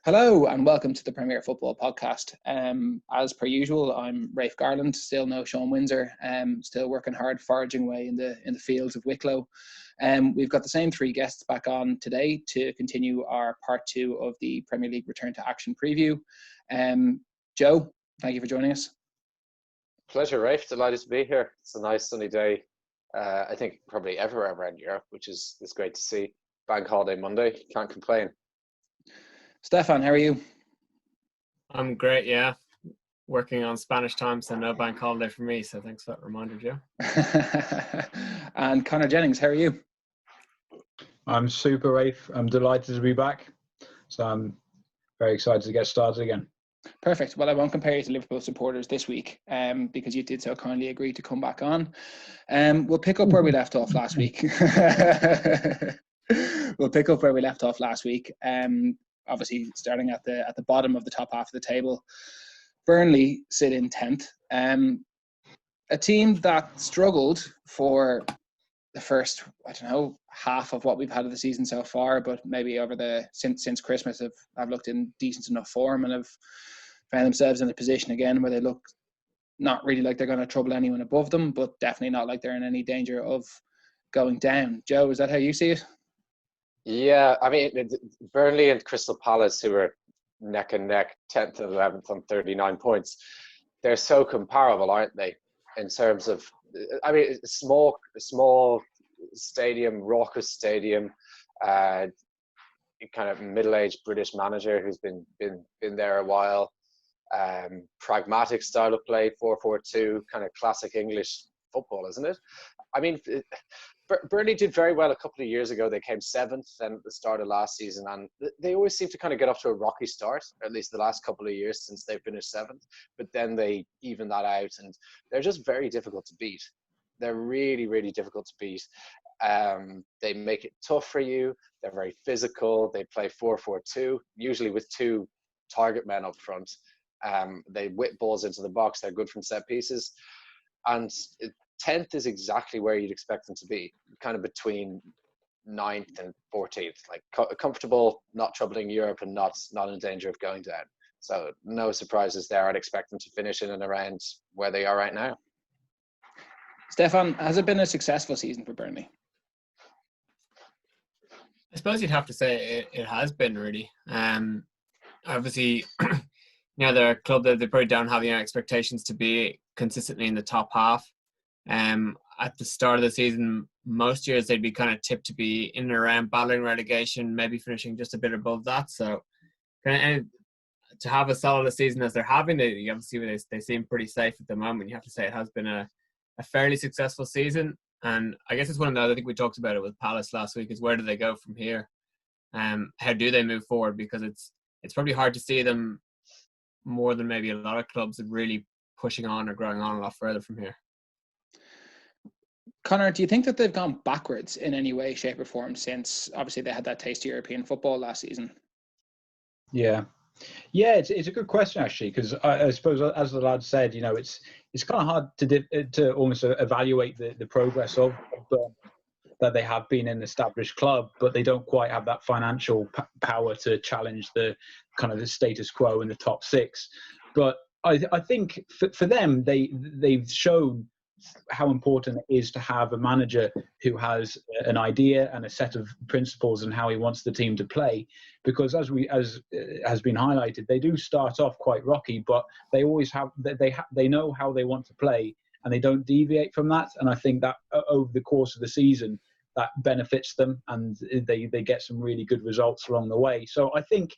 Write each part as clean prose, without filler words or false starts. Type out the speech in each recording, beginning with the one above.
Hello and welcome to the Premier Football Podcast. As per usual, I'm Rafe Garland, still no Sean Windsor, still working hard, foraging away in the fields of Wicklow. We've got the same three guests back on today to continue our part two of the Premier League Return to Action preview. Joe, thank you for joining us. Pleasure, Rafe. Delighted to be here. It's a nice sunny day. I think probably everywhere around Europe, which is great to see. Bank holiday Monday, can't complain. Stefan, how are you? I'm great, yeah. Working on Spanish time, so no bank holiday for me. So thanks for that reminder, Joe. And Conor Jennings, how are you? I'm super, Rafe. I'm delighted to be back. So I'm very excited to get started again. Perfect. Well, I won't compare you to Liverpool supporters this week because you did so kindly agree to come back on. We'll pick up where we left off last week. Obviously, starting at the bottom of the top half of the table, Burnley sit in 10th. A team that struggled for the first, half of what we've had of the season so far, but maybe over since Christmas have looked in decent enough form and have found themselves in a position again where they look not really like they're going to trouble anyone above them, but definitely not like they're in any danger of going down. Joe, is that how you see it? Yeah, I mean, Burnley and Crystal Palace, who are neck and neck, 10th and 11th on 39 points, they're so comparable, aren't they? In terms of, I mean, small stadium, raucous stadium, kind of middle-aged British manager who's been there a while, pragmatic style of play, 4-4-2, kind of classic English football, isn't it? I mean, Burnley did very well a couple of years ago. They came 7th then at the start of last season, and they always seem to kind of get off to a rocky start, at least the last couple of years since they finished 7th. But then they even that out, and they're just very difficult to beat. They're really, really difficult to beat. They make it tough for you. They're very physical. They play 4-4-2, usually with two target men up front. They whip balls into the box. They're good from set pieces. And 10th is exactly where you'd expect them to be, kind of between 9th and 14th, like comfortable, not troubling Europe and not in danger of going down. So no surprises there. I'd expect them to finish in and around where they are right now. Stefan, has it been a successful season for Burnley? I suppose you'd have to say it has been, really. Obviously, they're a club that they probably don't have expectations to be consistently in the top half. At the start of the season, most years they'd be kind of tipped to be in and around battling relegation, maybe finishing just a bit above that. So to have a solid season as they're having, they seem pretty safe at the moment. You have to say it has been a fairly successful season. And I guess it's one of those, I think we talked about it with Palace last week, is where do they go from here? How do they move forward? Because it's probably hard to see them more than maybe a lot of clubs really pushing on or growing on a lot further from here. Conor, do you think that they've gone backwards in any way, shape or form since obviously they had that taste of European football last season? Yeah, it's a good question actually, because I suppose, as the lad said, it's kind of hard to almost evaluate the progress of that they have been an established club, but they don't quite have that financial power to challenge the kind of the status quo in the top six. But I think for them, they've shown how important it is to have a manager who has an idea and a set of principles and how he wants the team to play. Because as has been highlighted, they do start off quite rocky, but they always have they know how they want to play and they don't deviate from that. And I think that over the course of the season, that benefits them and they get some really good results along the way. So I think,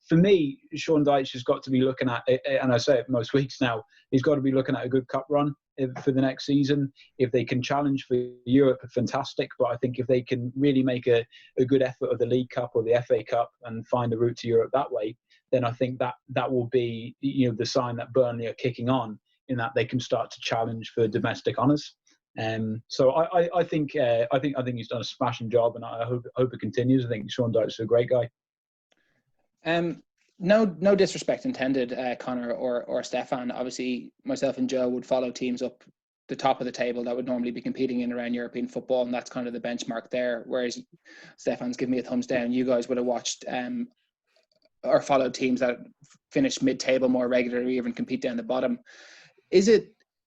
for me, Sean Dyche has got to be looking at, and I say it most weeks now, he's got to be looking at a good cup run for the next season. If they can challenge for Europe, fantastic. But I think if they can really make a good effort of the League Cup or the FA Cup and find a route to Europe that way, then I think that will be the sign that Burnley are kicking on, in that they can start to challenge for domestic honours. So I think he's done a smashing job, and I hope it continues. I think Sean Dyche is a great guy. No disrespect intended, Conor or Stefan. Obviously, myself and Joe would follow teams up the top of the table that would normally be competing in around European football, and that's kind of the benchmark there. Whereas Stefan's giving me a thumbs down. You guys would have watched or followed teams that finish mid-table more regularly, even compete down the bottom.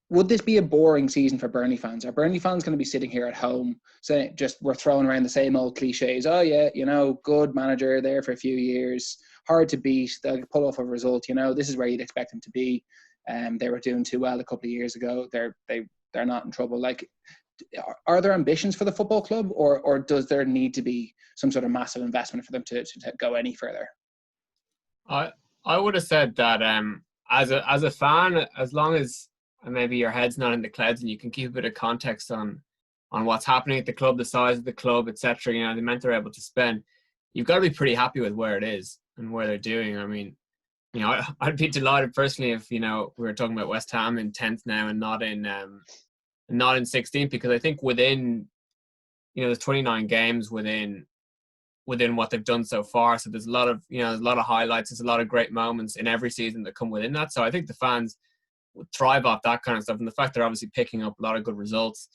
Would this be a boring season for Burnley fans? Are Burnley fans going to be sitting here at home saying, just we're throwing around the same old cliches? Oh yeah, good manager there for a few years, hard to beat, they'll pull off a result. This is where you'd expect them to be. They were doing too well a couple of years ago. They're not in trouble. Like, are there ambitions for the football club, or does there need to be some sort of massive investment for them to go any further? I would have said that as a fan, as long as maybe your head's not in the clouds and you can keep a bit of context on what's happening at the club, the size of the club, etc., the amount they're able to spend, you've got to be pretty happy with where it is and where they're doing. I mean, I'd be delighted personally if we were talking about West Ham in 10th now and not in 16th, because I think within there's 29 games within what they've done so far, so there's a lot of highlights, there's a lot of great moments in every season that come within that. So I think the fans would thrive off that kind of stuff, and the fact they're obviously picking up a lot of good results,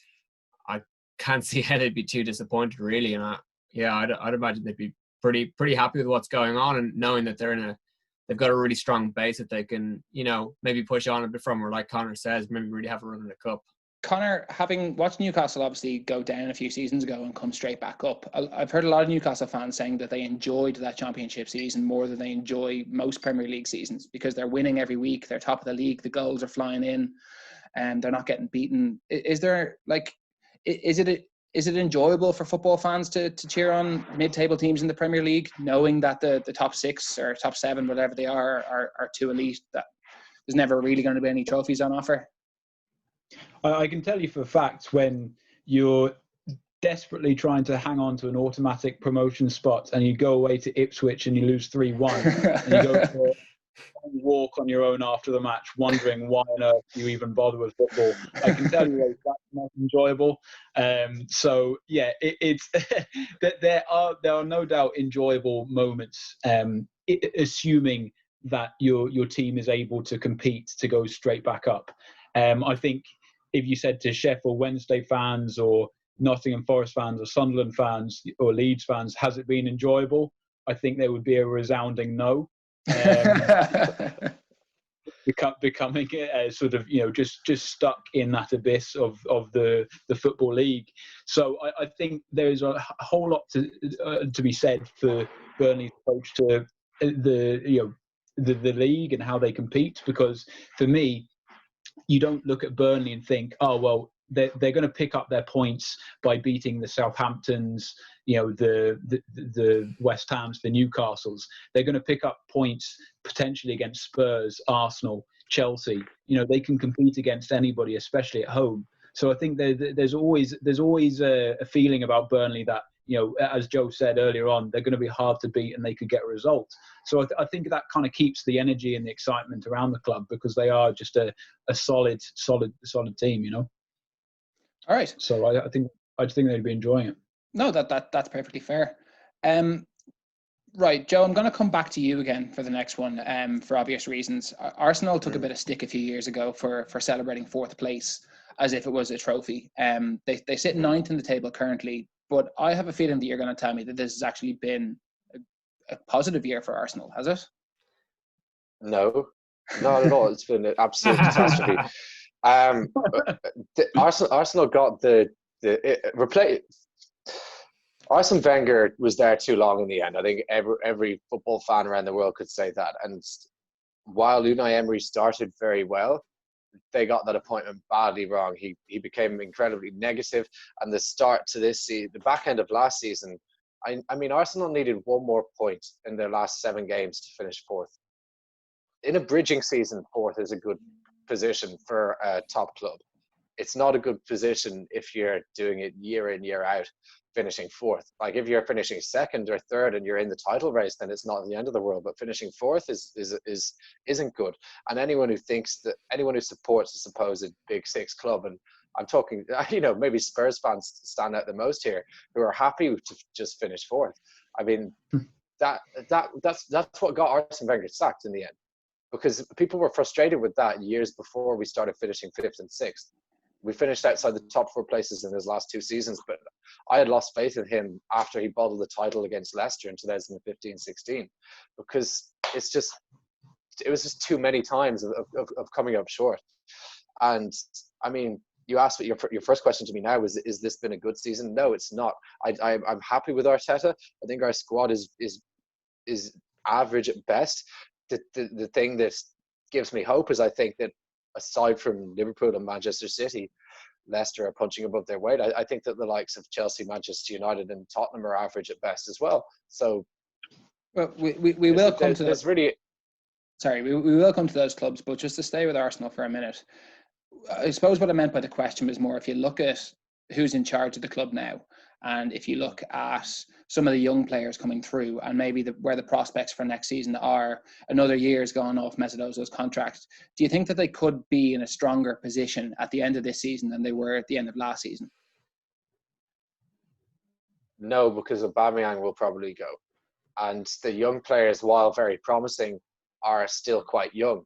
I can't see how they'd be too disappointed really. And I'd imagine they'd be pretty happy with what's going on, and knowing that they've got a really strong base that they can maybe push on a bit from, or like Conor says, maybe really have a run in the cup. Conor, having watched Newcastle obviously go down a few seasons ago and come straight back up, I've heard a lot of Newcastle fans saying that they enjoyed that championship season more than they enjoy most Premier League seasons, because they're winning every week, they're top of the league, the goals are flying in, and they're not getting beaten. Is it enjoyable for football fans to cheer on mid-table teams in the Premier League, knowing that the top 6 or top 7, whatever they are too elite, that there's never really going to be any trophies on offer? I can tell you for a fact, when you're desperately trying to hang on to an automatic promotion spot and you go away to Ipswich and you lose 3-1 and you go for a walk on your own after the match wondering why on earth you even bother with football, I can tell you that's not enjoyable. So yeah, it's there are no doubt enjoyable moments, assuming that your team is able to compete to go straight back up. I think if you said to Sheffield Wednesday fans or Nottingham Forest fans or Sunderland fans or Leeds fans, has it been enjoyable? I think there would be a resounding no. Becoming sort of just stuck in that abyss of the football league. So I think there's a whole lot to be said for Burnley's approach to the league and how they compete, because for me, you don't look at Burnley and think, oh well, they're going to pick up their points by beating the Southamptons, the West Hams, the Newcastles. They're going to pick up points potentially against Spurs, Arsenal, Chelsea. They can compete against anybody, especially at home. So I think there's always a feeling about Burnley that, as Joe said earlier on, they're going to be hard to beat and they could get a result. So I think that kind of keeps the energy and the excitement around the club, because they are just a solid team, All right. So I think they'd be enjoying it. No, that's perfectly fair. Right, Joe, I'm going to come back to you again for the next one, for obvious reasons. Arsenal took a bit of stick a few years ago for celebrating 4th place as if it was a trophy. They sit 9th in the table currently, but I have a feeling that you're going to tell me that this has actually been a positive year for Arsenal, has it? No, not at all. It's been an absolute catastrophe. Arsenal got Arsene Wenger was there too long in the end. I think every football fan around the world could say that. And while Unai Emery started very well, they got that appointment badly wrong. He became incredibly negative, and the start to this season, the back end of last season, I mean, Arsenal needed one more point in their last 7 games to finish 4th. In a bridging season, 4th is a good position for a top club. It's not a good position if you're doing it year in, year out, finishing 4th. Like if you're finishing 2nd or 3rd and you're in the title race, then it's not the end of the world. But finishing 4th isn't good. And anyone who supports a supposed Big Six club, and I'm talking, maybe Spurs fans stand out the most here, who are happy to just finish 4th. I mean, that's what got Arsene Wenger sacked in the end, because people were frustrated with that years before we started finishing 5th and 6th. We finished outside the top 4 places in his last 2 seasons, but I had lost faith in him after he bottled the title against Leicester in 2015-16, because it was just too many times of coming up short. And I mean, you asked what your first question to me now is this been a good season? No, it's not. I'm happy with Arteta. I think our squad is average at best. The thing that gives me hope is I think that aside from Liverpool and Manchester City, Leicester are punching above their weight. I think that the likes of Chelsea, Manchester United and Tottenham are average at best as well. So we will come to those. Really, sorry, we will come to those clubs, but just to stay with Arsenal for a minute, I suppose what I meant by the question was more if you look at who's in charge of the club now, and if you look at some of the young players coming through, and maybe where the prospects for next season are, another year's gone off Mesut Ozil's contract. Do you think that they could be in a stronger position at the end of this season than they were at the end of last season? No, because Aubameyang will probably go. And the young players, while very promising, are still quite young.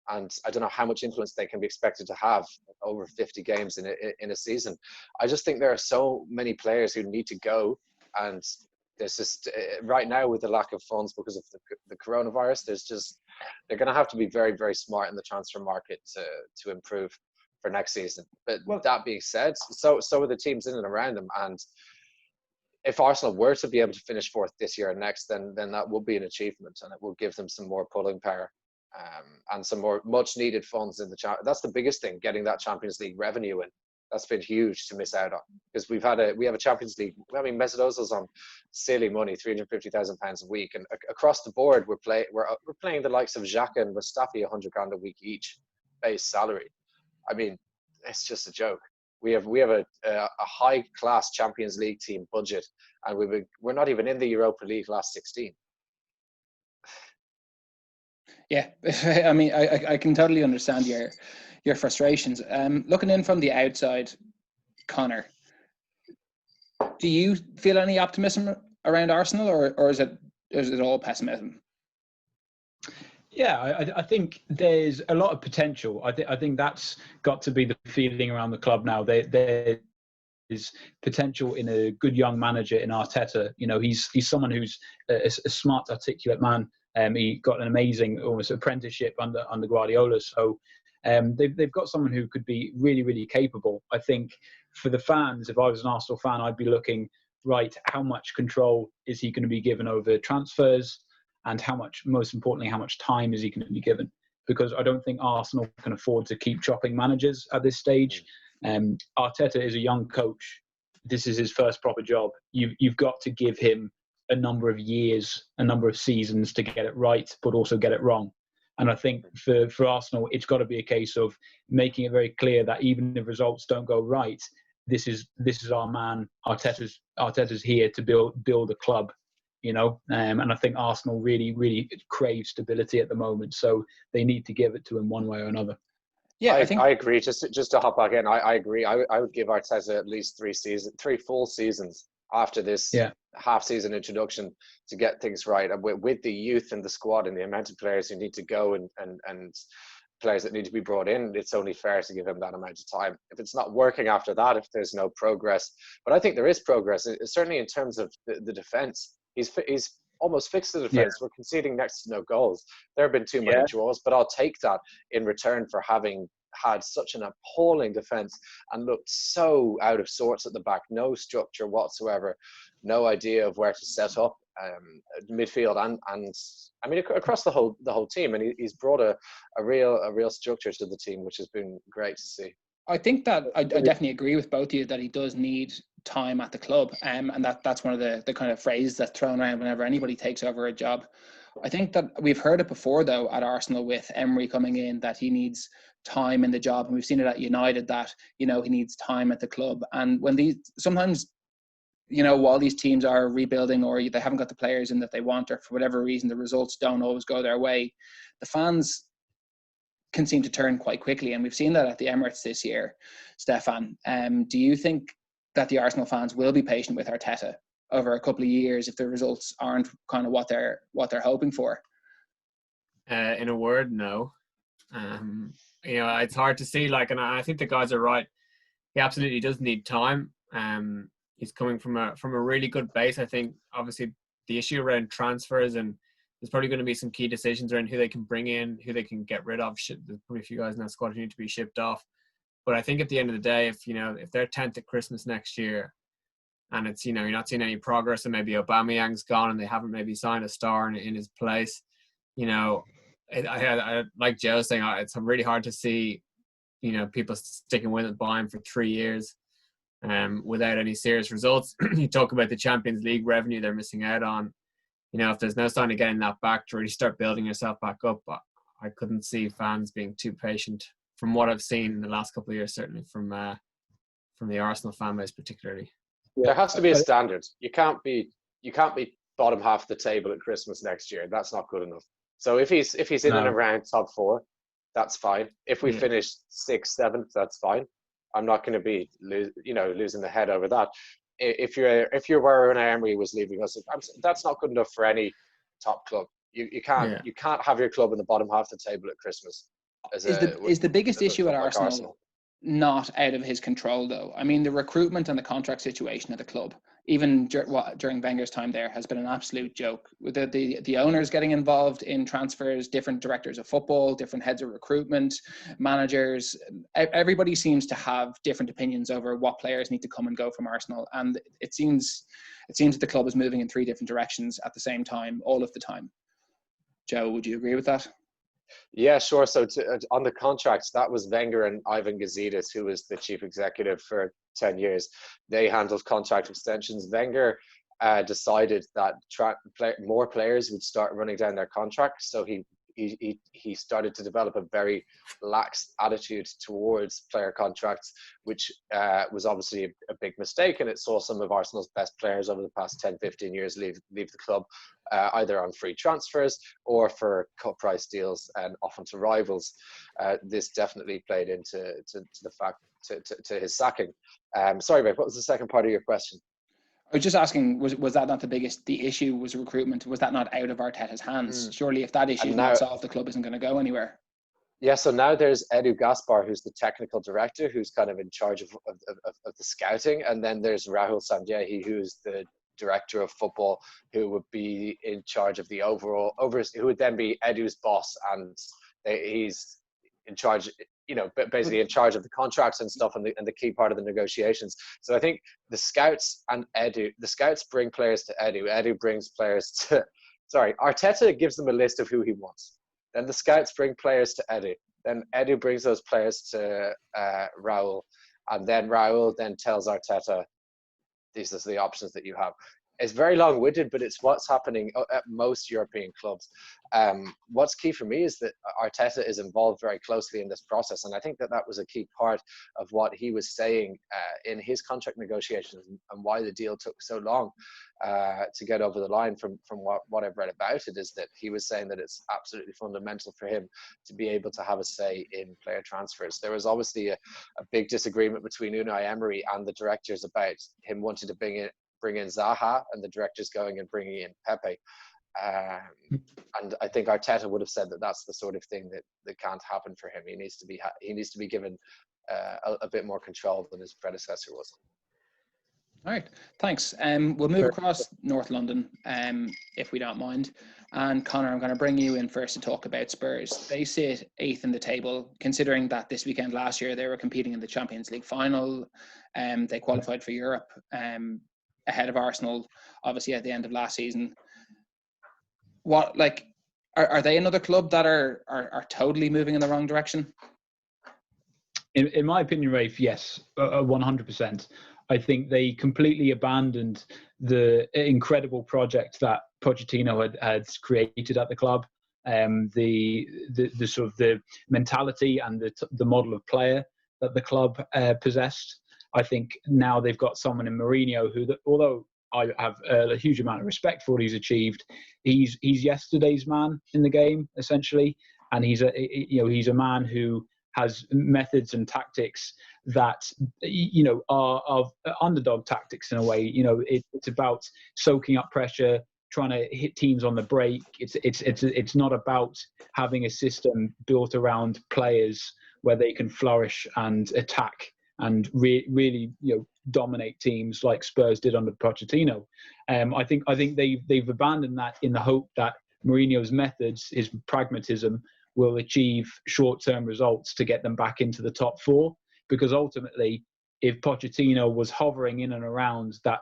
And I don't know how much influence they can be expected to have over 50 games in a season. I just think there are so many players who need to go. And there's just, right now with the lack of funds because of the coronavirus, they're going to have to be very, very smart in the transfer market to improve for next season. But that being said, so are the teams in and around them. And if Arsenal were to be able to finish 4th this year and next, then that would be an achievement, and it will give them some more pulling power and some more much needed funds in the that's the biggest thing, getting that Champions League revenue in. That's been huge to miss out on, because we have a Champions League. I mean, Mesut Ozil's on silly money, £350,000 a week, and across the board we're playing the likes of Xhaka and Mustafi $100,000 a week each base salary. I mean, it's just a joke. We have a high class Champions League team budget, and we're not even in the Europa League last 16. Yeah, I mean, I can totally understand your frustrations. Looking in from the outside, Conor, do you feel any optimism around Arsenal, or is it all pessimism? Yeah, I think there's a lot of potential. I think that's got to be the feeling around the club now. There is potential in a good young manager in Arteta. You know, he's someone who's a smart, articulate man. He got an amazing almost apprenticeship under Guardiola. So they've got someone who could be really, really capable. I think for the fans, if I was an Arsenal fan, I'd be looking, right, how much control is he going to be given over transfers? And most importantly, how much time is he going to be given? Because I don't think Arsenal can afford to keep chopping managers at this stage. Arteta is a young coach. This is his first proper job. You've got to give him a number of years, a number of seasons to get it right, but also get it wrong. And I think for Arsenal, it's got to be a case of making it very clear that even if results don't go right, this is our man. Arteta's here to build a club. You know, and I think Arsenal really, really crave stability at the moment, so they need to give it to him one way or another. Yeah, I agree. Just to hop back in, I agree. I would give Arteta at least 3 full seasons after this half-season introduction to get things right. And with the youth in the squad and the amount of players who need to go and players that need to be brought in, it's only fair to give him that amount of time. If it's not working after that, if there's no progress, but I think there is progress, certainly in terms of the defence. He's almost fixed the defence. We're conceding next to no goals. There have been too many draws, but I'll take that in return for having had such an appalling defence and looked so out of sorts at the back. No structure whatsoever. No idea of where to set up midfield and I mean across the whole team. And he's brought a real structure to the team, which has been great to see. I think that I definitely agree with both of you that he does need time at the club, and that's one of the kind of phrases that's thrown around whenever anybody takes over a job. I think that we've heard it before, though, at Arsenal with Emery coming in, that he needs time in the job, and we've seen it at United that, you know, he needs time at the club. And when sometimes, you know, while these teams are rebuilding or they haven't got the players in that they want, or for whatever reason the results don't always go their way, the fans can seem to turn quite quickly, and we've seen that at the Emirates this year. Stefan, do you think that the Arsenal fans will be patient with Arteta over a couple of years if the results aren't kind of what they're hoping for? In a word, no. You know, it's hard to see. And I think the guys are right. he absolutely does need time. He's coming from a really good base. I think obviously the issue around transfers, and there's probably going to be some key decisions around who they can bring in, who they can get rid of. There's probably a few guys in that squad who need to be shipped off. But I think at the end of the day, if they're 10th at Christmas next year, and it's you're not seeing any progress, and maybe Aubameyang's gone and they haven't maybe signed a star in his place, I like Joe saying, it's really hard to see people sticking with it, buying for 3 years without any serious results. You talk about the Champions League revenue they're missing out on. If there's no sign of getting that back to really start building yourself back up, I couldn't see fans being too patient from what I've seen in the last couple of years, certainly from the Arsenal fan base particularly. There has to be a standard. You can't be bottom half of the table at Christmas next year. That's not good enough. So if he's in and around top 4, that's fine. If we finish 6th, 7th, that's fine. I'm not going to be losing the head over that. If you're where Unai Emery was leaving us, that's not good enough for any top club. You can't have your club in the bottom half of the table at Christmas. Is the biggest issue at Arsenal not out of his control, though? I mean, the recruitment and the contract situation at the club, even during Wenger's time there, has been an absolute joke. With the owners getting involved in transfers, different directors of football, different heads of recruitment, managers, everybody seems to have different opinions over what players need to come and go from Arsenal. And it seems that the club is moving in 3 different directions at the same time, all of the time. Joe, would you agree with that? Yeah, sure. So on the contracts, that was Wenger and Ivan Gazidis, who was the chief executive for 10 years. They handled contract extensions. Wenger decided that more players would start running down their contracts. So he started to develop a very lax attitude towards player contracts, which was obviously a big mistake. And it saw some of Arsenal's best players over the past 10, 15 years leave the club, either on free transfers or for cut price deals, and often to rivals. This definitely played into the fact to his sacking. Sorry, Rafe, what was the second part of your question? I was just asking, was that not the issue was recruitment? Was that not out of Arteta's hands? Surely if that issue is not solved, the club isn't going to go anywhere. Yeah, so now there's Edu Gaspar, who's the technical director, who's kind of in charge of the scouting. And then there's Rahul Sandhyahi, who's the director of football, who would be in charge of the who would then be Edu's boss. And he's in charge, basically in charge of the contracts and stuff, and the key part of the negotiations. So I think the scouts bring players to Edu. Edu brings players to, Arteta gives them a list of who he wants. Then the scouts bring players to Edu. Then Edu brings those players to Raul. And then Raul then tells Arteta, these are the options that you have. It's very long-winded, but it's what's happening at most European clubs. What's key for me is that Arteta is involved very closely in this process, and I think that was a key part of what he was saying in his contract negotiations, and why the deal took so long to get over the line. From what I've read about it, is that he was saying that it's absolutely fundamental for him to be able to have a say in player transfers. There was obviously a big disagreement between Unai Emery and the directors about him wanting to bring in Zaha, and the directors going and bringing in Pepe. And I think Arteta would have said that that's the sort of thing that can't happen for him. He needs to be given a bit more control than his predecessor was. All right, thanks. We'll move across North London, if we don't mind. And Conor, I'm going to bring you in first to talk about Spurs. They sit 8th in the table, considering that this weekend last year they were competing in the Champions League final. They qualified for Europe ahead of Arsenal, obviously at the end of last season. Are they another club that are totally moving in the wrong direction? In my opinion, Rafe, yes, 100%. I think they completely abandoned the incredible project that Pochettino had created at the club. The sort of the mentality and the model of player that the club possessed. I think now they've got someone in Mourinho who, although I have a huge amount of respect for what he's achieved, he's yesterday's man in the game, essentially, and he's a man who has methods and tactics that are of underdog tactics in a way. It's about soaking up pressure, trying to hit teams on the break. It's not about having a system built around players where they can flourish and attack and really dominate teams like Spurs did under Pochettino. I think they've abandoned that in the hope that Mourinho's methods, his pragmatism, will achieve short-term results to get them back into the top four. Because ultimately, if Pochettino was hovering in and around that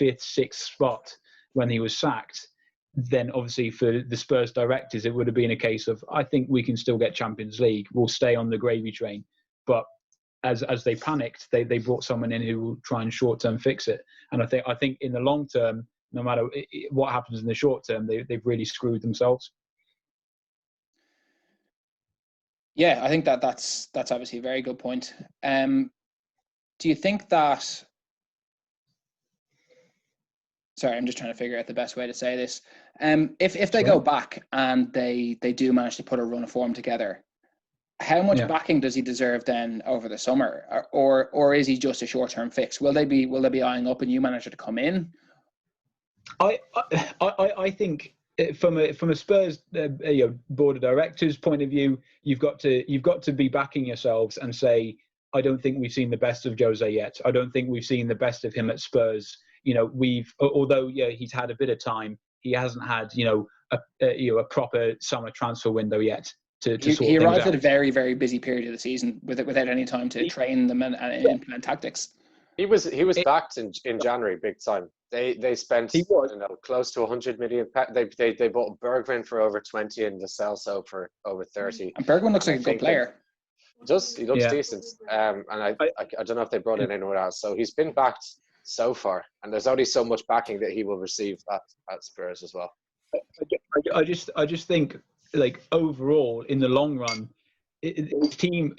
5th, 6th spot when he was sacked, then obviously for the Spurs directors, it would have been a case of, I think we can still get Champions League. We'll stay on the gravy train. But as they panicked, they brought someone in who will try and short-term fix it. And I think in the long term, no matter what happens in the short term, they've really screwed themselves. Yeah, I think that's obviously a very good point. Do you think that? Sorry, I'm just trying to figure out the best way to say this. If they go back and they do manage to put a run of form together, how much backing does he deserve then over the summer, or is he just a short-term fix? Will they be eyeing up a new manager to come in? I think from a Spurs board of directors point of view, you've got to be backing yourselves and say, I don't think we've seen the best of Jose yet. I don't think we've seen the best of him at Spurs. Although he's had a bit of time, he hasn't had a proper summer transfer window yet. He arrived at a very, very busy period of the season without any time to train them and implement tactics. He was backed in January big time. They spent close to 100 million. They bought Bergwijn for over 20 and Lo Celso for over 30. And Bergwijn looks like a good player. He looks decent. And I don't know if they brought in anyone else. So he's been backed so far, and there's only so much backing that he will receive at Spurs as well. I just think, like, overall in the long run, his team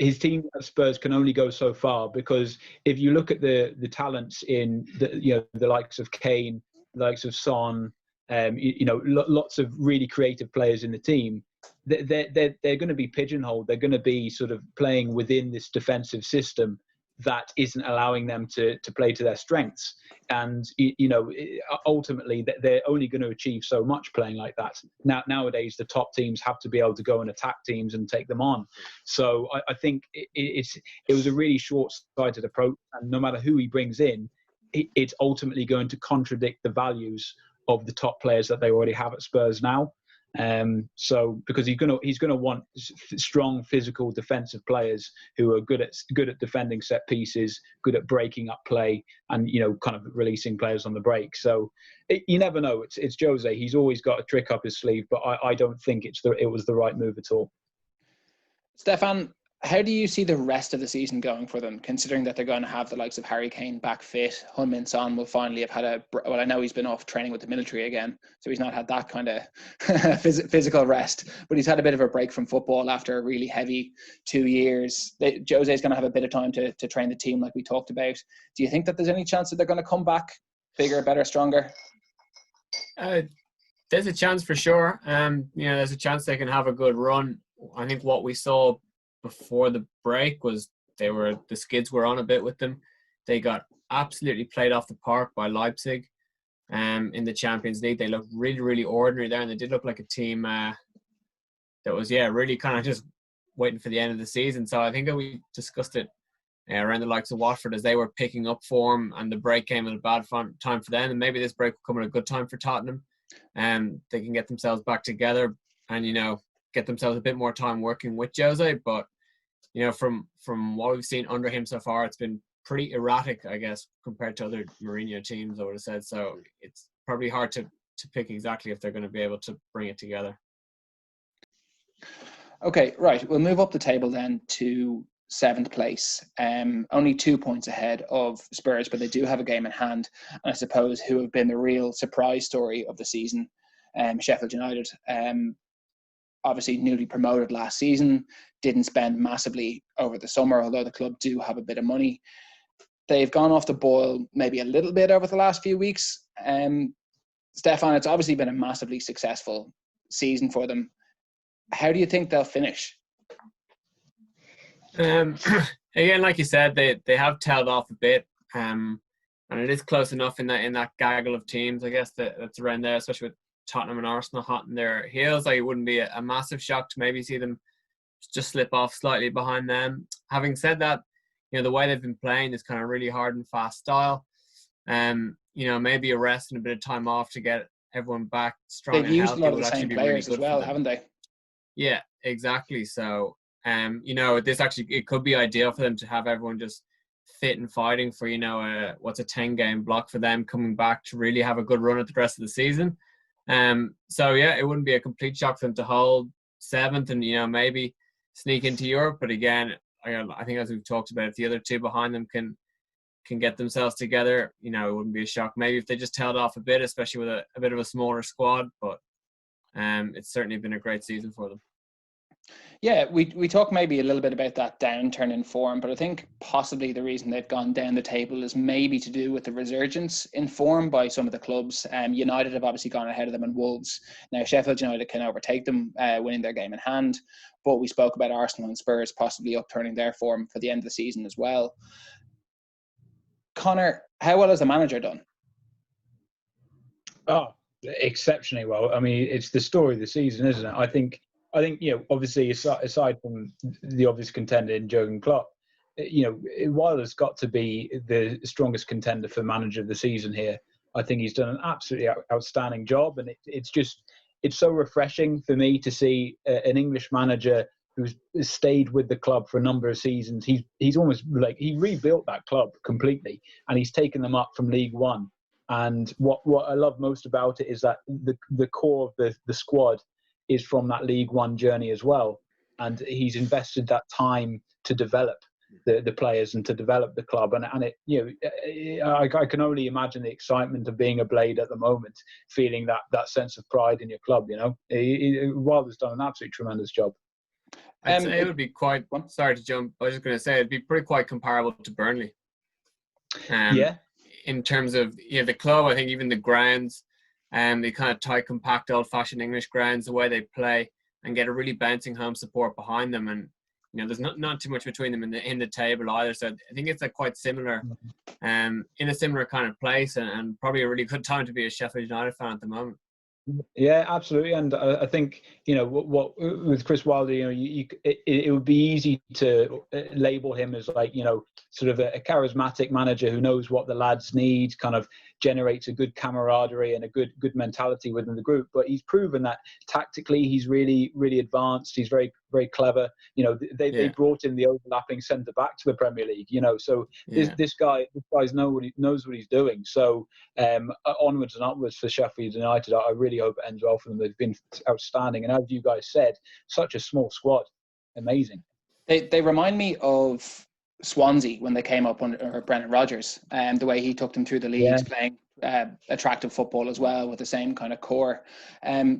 at Spurs can only go so far, because if you look at the talents in the likes of Kane, the likes of Son, lots of really creative players in the team, they're going to be pigeonholed. They're going to be sort of playing within this defensive system that isn't allowing them to play to their strengths. And, ultimately they're only going to achieve so much playing like that. Nowadays, the top teams have to be able to go and attack teams and take them on. So I think it was a really short-sighted approach. And no matter who he brings in, it's ultimately going to contradict the values of the top players that they already have at Spurs now. Because he's going to want strong physical defensive players who are good at defending set pieces, good at breaking up play, and kind of releasing players on the break. So you never know. It's Jose. He's always got a trick up his sleeve, but I don't think it was the right move at all. Stefan, how do you see the rest of the season going for them, considering that they're going to have the likes of Harry Kane back fit? Heung-min Son will finally have had I know he's been off training with the military again, so he's not had that kind of physical rest, but he's had a bit of a break from football after a really heavy 2 years. Jose's going to have a bit of time to train the team, like we talked about. Do you think that there's any chance that they're going to come back bigger, better, stronger? There's a chance for sure. There's a chance they can have a good run. I think what we saw before the break was the skids were on a bit with them. They got absolutely played off the park by Leipzig in the Champions League. They looked really, really ordinary there, and they did look like a team that was really kind of just waiting for the end of the season. So I think that we discussed it around the likes of Watford, as they were picking up form, and the break came at a bad time for them, and maybe this break will come at a good time for Tottenham, and they can get themselves back together and get themselves a bit more time working with Jose. But from what we've seen under him so far, it's been pretty erratic, I guess, compared to other Mourinho teams, I would have said. So it's probably hard to pick exactly if they're going to be able to bring it together. Okay, right. We'll move up the table then to 7th place. Only 2 points ahead of Spurs, but they do have a game in hand. And I suppose who have been the real surprise story of the season, Sheffield United. Obviously newly promoted last season, didn't spend massively over the summer, although the club do have a bit of money. They've gone off the boil maybe a little bit over the last few weeks. Stefan, it's obviously been a massively successful season for them. How do you think they'll finish? Again, like you said, they have tailed off a bit, and it is close enough in that gaggle of teams, I guess, that's around there, especially with Tottenham and Arsenal hot in their heels. Like, it wouldn't be a massive shock to maybe see them just slip off slightly behind them. Having said that, the way they've been playing this kind of really hard and fast style. Maybe a rest and a bit of time off to get everyone back strong They've and used healthy a lot of would the actually same be really players good as well, for them. haven't they? Yeah, exactly. So, this actually, it could be ideal for them to have everyone just fit and fighting for, what's a 10-game block for them coming back to really have a good run at the rest of the season. It wouldn't be a complete shock for them to hold 7th and, maybe sneak into Europe. But again, I think as we've talked about, if the other two behind them can get themselves together, it wouldn't be a shock. Maybe if they just held off a bit, especially with a bit of a smaller squad. But it's certainly been a great season for them. Yeah, we talk maybe a little bit about that downturn in form, but I think possibly the reason they've gone down the table is maybe to do with the resurgence in form by some of the clubs. United have obviously gone ahead of them, and Wolves. Now Sheffield United can overtake them, winning their game in hand. But we spoke about Arsenal and Spurs possibly upturning their form for the end of the season as well. Conor, how well has the manager done? Oh, exceptionally well. I mean, it's the story of the season, isn't it? I think obviously aside from the obvious contender in Jurgen Klopp, Wilder's got to be the strongest contender for manager of the season here. I think he's done an absolutely outstanding job, and it's so refreshing for me to see an English manager who's stayed with the club for a number of seasons. He's almost like he rebuilt that club completely, and he's taken them up from League One. And what I love most about it is that the core of the squad is from that League One journey as well. And he's invested that time to develop the players and to develop the club. And I can only imagine the excitement of being a Blade at the moment, feeling that sense of pride in your club. Wilder's done an absolutely tremendous job. I'd say it would be quite, sorry to jump, I was just going to say it'd be pretty quite comparable to Burnley. In terms of the club, I think even the grounds, the kind of tight, compact, old-fashioned English grounds, the way they play, and get a really bouncing home support behind them, and there's not too much between them in the table either. So I think it's quite similar, in a similar kind of place, and probably a really good time to be a Sheffield United fan at the moment. Yeah, absolutely, and I think what with Chris Wilder, it would be easy to label him as sort of a charismatic manager who knows what the lads need, kind of generates a good camaraderie and a good mentality within the group. But he's proven that tactically he's really, really advanced. He's very, very clever. They brought in the overlapping centre back to the Premier League. So this guy knows what he's doing. So onwards and upwards for Sheffield United. I really hope it ends well for them. They've been outstanding, and as you guys said, such a small squad, amazing. They remind me of Swansea when they came up under Brendan Rodgers, and the way he took them through the leagues, playing attractive football as well with the same kind of core.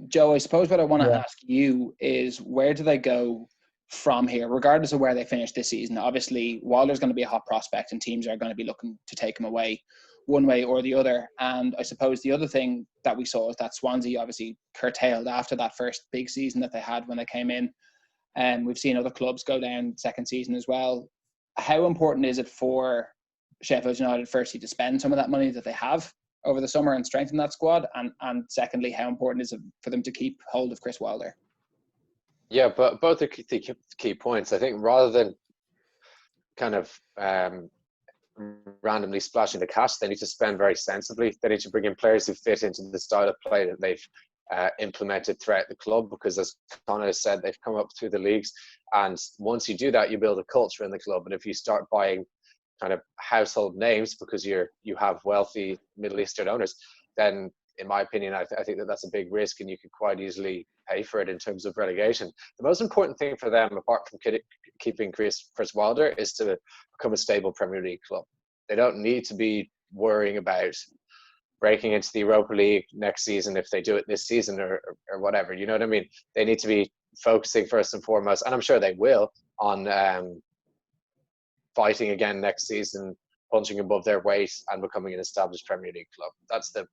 Joe, I suppose what I want to ask you is, where do they go from here, regardless of where they finish this season? Obviously, Wilder's going to be a hot prospect, and teams are going to be looking to take him away one way or the other. And I suppose the other thing that we saw is that Swansea obviously curtailed after that first big season that they had when they came in. And we've seen other clubs go down second season as well. How important is it for Sheffield United, firstly, to spend some of that money that they have over the summer and strengthen that squad? And secondly, how important is it for them to keep hold of Chris Wilder? Yeah, but both are key points. I think rather than kind of randomly splashing the cash, they need to spend very sensibly. They need to bring in players who fit into the style of play that they've implemented throughout the club, because as Conor has said, they've come up through the leagues, and once you do that, you build a culture in the club. And if you start buying kind of household names because you have wealthy Middle Eastern owners, then in my opinion, I think that's a big risk, and you could quite easily pay for it in terms of relegation. The most important thing for them, apart from keeping Chris Wilder, is to become a stable Premier League club. They don't need to be worrying about breaking into the Europa League next season if they do it this season or whatever. You know what I mean? They need to be focusing first and foremost, and I'm sure they will, on fighting again next season, punching above their weight, and becoming an established Premier League club. That's the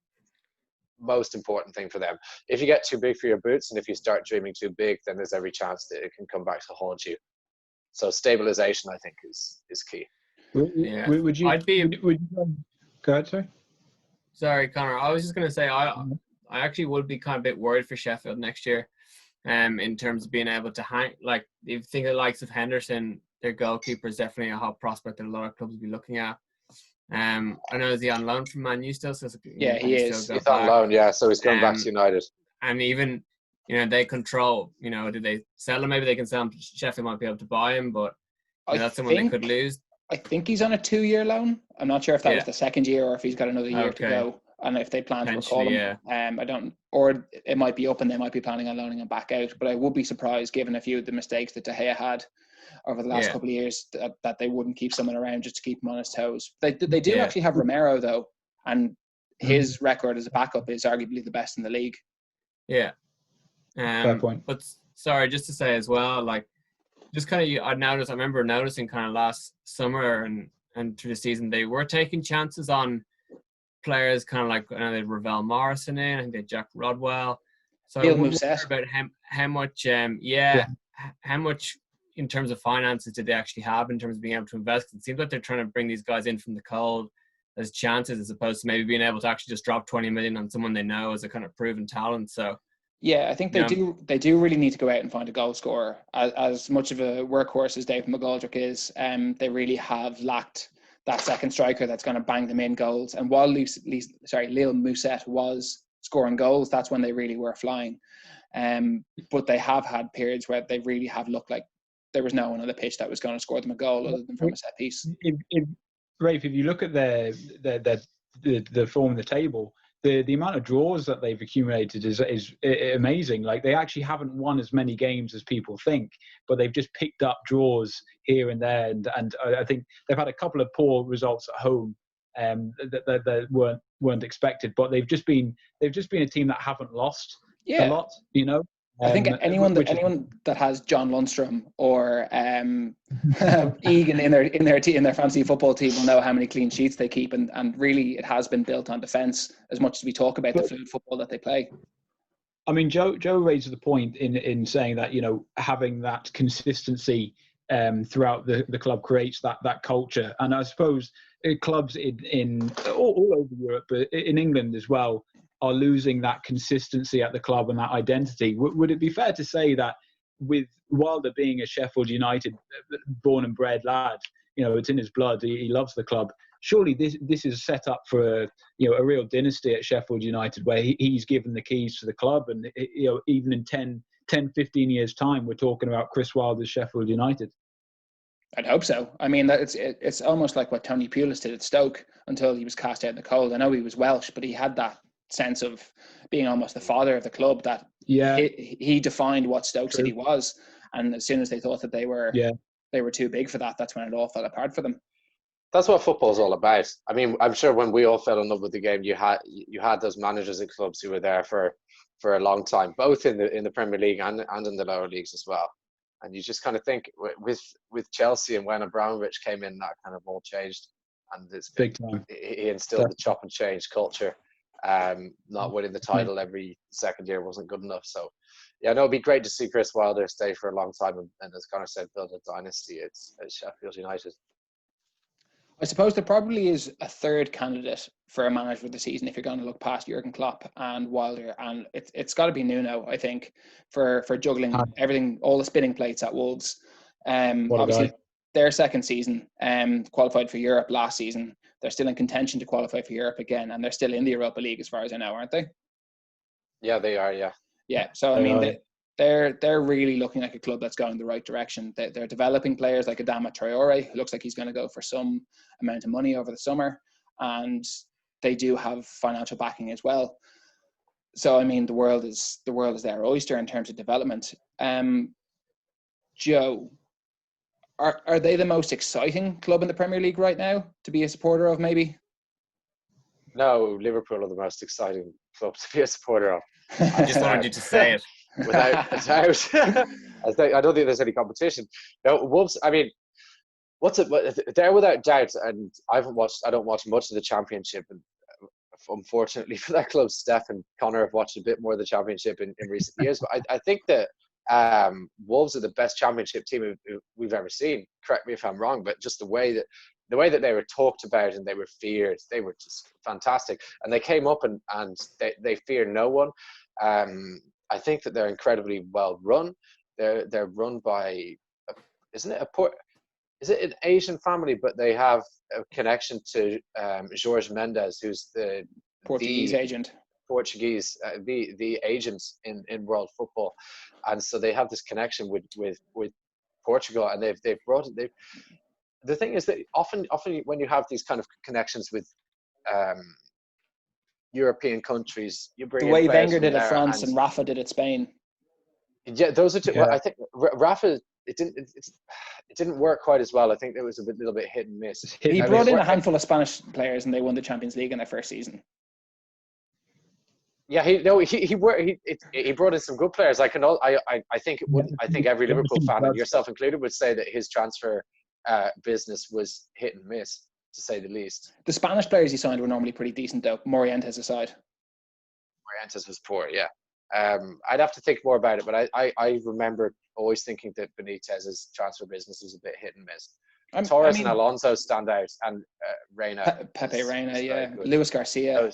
most important thing for them. If you get too big for your boots, and if you start dreaming too big, then there's every chance that it can come back to haunt you. So stabilization, I think, is key. Yeah. Would you go ahead, sorry? Sorry, Conor. I was just going to say, I actually would be kind of a bit worried for Sheffield next year, in terms of being able to hang. Like, if you think of the likes of Henderson, their goalkeeper is definitely a hot prospect that a lot of clubs will be looking at. I know, is he on loan from Man U still? So Yeah, he is. He's on loan, yeah. So he's going back to United. And even, they control, do they sell him? Maybe they can sell him. Sheffield might be able to buy him, but that's someone they could lose. I think he's on a 2-year loan. I'm not sure if that was the second year or if he's got another year to go, and if they plan to recall him. I don't, or it might be up and they might be planning on loaning him back out. But I would be surprised, given a few of the mistakes that De Gea had over the last couple of years, that they wouldn't keep someone around just to keep him on his toes. They do actually have Romero though, and his record as a backup is arguably the best in the league. Yeah. Fair point. But sorry, just to say as well, like, just kind of, I remember noticing kind of last summer and through the season, they were taking chances on players kind of like, I know they had Ravel Morrison in, I think they had Jack Rodwell. So I wonder about how much, how much in terms of finances did they actually have in terms of being able to invest? It seems like they're trying to bring these guys in from the cold as chances, as opposed to maybe being able to actually just drop 20 million on someone they know as a kind of proven talent. So yeah, I think they do really need to go out and find a goal scorer. As much of a workhorse as David McGoldrick is, they really have lacked that second striker that's going to bang them in goals. And while Lille Mousset was scoring goals, that's when they really were flying. But they have had periods where they really have looked like there was no one on the pitch that was going to score them a goal other than from a set piece. Rafe, if you look at the form of the table, the amount of draws that they've accumulated is amazing. Like, they actually haven't won as many games as people think, but they've just picked up draws here and there. And I think they've had a couple of poor results at home that weren't expected, but they've just been a team that haven't lost a lot. I think anyone that has John Lundstrom or Egan in their fantasy football team will know how many clean sheets they keep, and really it has been built on defence as much as we talk about the fluid football that they play. I mean, Joe raises the point in saying that having that consistency throughout the club creates that culture, and I suppose clubs in all over Europe, but in England as well, are losing that consistency at the club and that identity. Would it be fair to say that, with Wilder being a Sheffield United born and bred lad, it's in his blood, he loves the club, surely this is set up for a real dynasty at Sheffield United, where he's given the keys to the club, and even in 10, 15 years time, we're talking about Chris Wilder's Sheffield United. I'd hope so. I mean, it's almost like what Tony Pulis did at Stoke until he was cast out in the cold. I know he was Welsh, but he had that sense of being almost the father of the club, that he defined what Stoke City was, and as soon as they thought that they were too big for that, that's when it all fell apart for them. That's what football's all about. I mean, I'm sure when we all fell in love with the game, you had those managers at clubs who were there for a long time, both in the Premier League and in the lower leagues as well. And you just kind of think with Chelsea, and when Abramovich came in, that kind of all changed, and it's big time. He instilled the chop and change culture. Not winning the title every second year wasn't good enough. So, yeah, no, it'd be great to see Chris Wilder stay for a long time, and as Conor said, build a dynasty at Sheffield United. I suppose there probably is a third candidate for a manager of the season if you're going to look past Jurgen Klopp and Wilder, and it's got to be Nuno, I think, for juggling everything, all the spinning plates at Wolves. Obviously, their second season, qualified for Europe last season. They're still in contention to qualify for Europe again, and they're still in the Europa League as far as I know, aren't they? Yeah, they are, yeah. Yeah, so I mean, they're really looking like a club that's going the right direction. They're developing players like Adama Traore, who looks like he's going to go for some amount of money over the summer, and they do have financial backing as well. So I mean, the world is their oyster in terms of development. Joe, are they the most exciting club in the Premier League right now to be a supporter of, maybe? No, Liverpool are the most exciting club to be a supporter of. I just wanted you to say it. Without a doubt. I don't think there's any competition. No, Wolves, I mean, they're without doubt, and I don't watch much of the Championship, and unfortunately for that club, Steph and Conor have watched a bit more of the Championship in recent years, but I think that Wolves are the best Championship team we've ever seen. Correct me if I'm wrong, but just the way that they were talked about and they were feared, they were just fantastic. And they came up and they fear no one. I think that they're incredibly well run. They're run by, isn't it is it an Asian family, but they have a connection to Jorge Mendes, who's the Portuguese agent. Portuguese, the agents in world football, and so they have this connection with Portugal, and they've brought it. The thing is that often when you have these kind of connections with European countries, you bring the way in players Wenger from did there, at France and Rafa did at Spain. Yeah, those are two. Yeah. Well, I think Rafa, it didn't work quite as well. I think it was a little bit hit and miss. He brought in a handful of Spanish players, and they won the Champions League in their first season. Yeah, he brought in some good players. I think every Liverpool fan, and yourself included, would say that his transfer business was hit and miss, to say the least. The Spanish players he signed were normally pretty decent, though. Morientes aside. Morientes was poor, yeah. I'd have to think more about it, but I remember always thinking that Benitez's transfer business was a bit hit and miss. Torres and Alonso stand out, and Reina. Pepe Reina, yeah. Luis Garcia.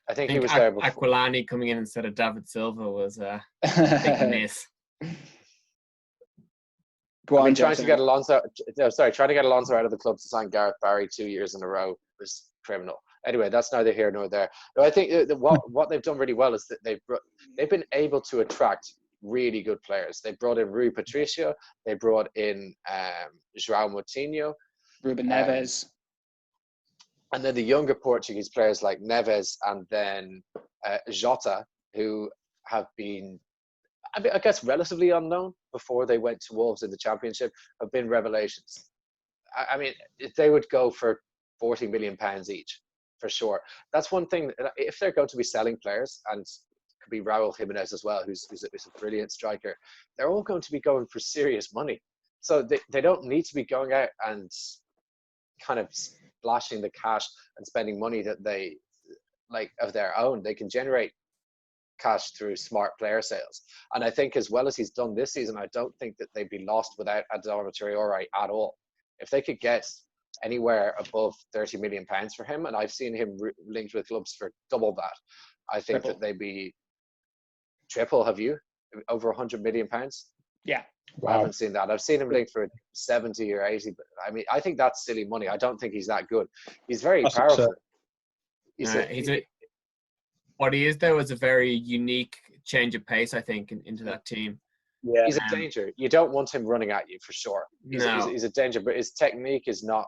I think he was there before. Aquilani coming in instead of David Silva was a big miss. Trying to get Alonso out of the club to sign Gareth Barry 2 years in a row was criminal. Anyway, that's neither here nor there. No, I think what they've done really well is that they've been able to attract really good players. They brought in Rui Patricio. They brought in João Moutinho. Ruben Neves. And then the younger Portuguese players like Neves and then Jota, who have been, I guess, relatively unknown before they went to Wolves in the Championship, have been revelations. I mean, they would go for £40 million each, for sure. That's one thing. If they're going to be selling players, and it could be Raul Jimenez as well, who's a brilliant striker, they're all going to be going for serious money. So they don't need to be going out and kind of splashing the cash and spending money that they like of their own. They can generate cash through smart player sales. And I think as well as he's done this season, I don't think that they'd be lost without Adama Traore at all. If they could get anywhere above £30 million for him, and I've seen him linked with clubs for double that, I think that they'd be triple. Have you? Over £100 million? Yeah. Wow. I haven't seen that. I've seen him linked for 70 or 80, but I mean, I think that's silly money. I don't think he's that good. He's very powerful. What he is, though, is a very unique change of pace, I think, into that team. Yeah, he's a danger. You don't want him running at you, for sure. He's a danger, but his technique is not.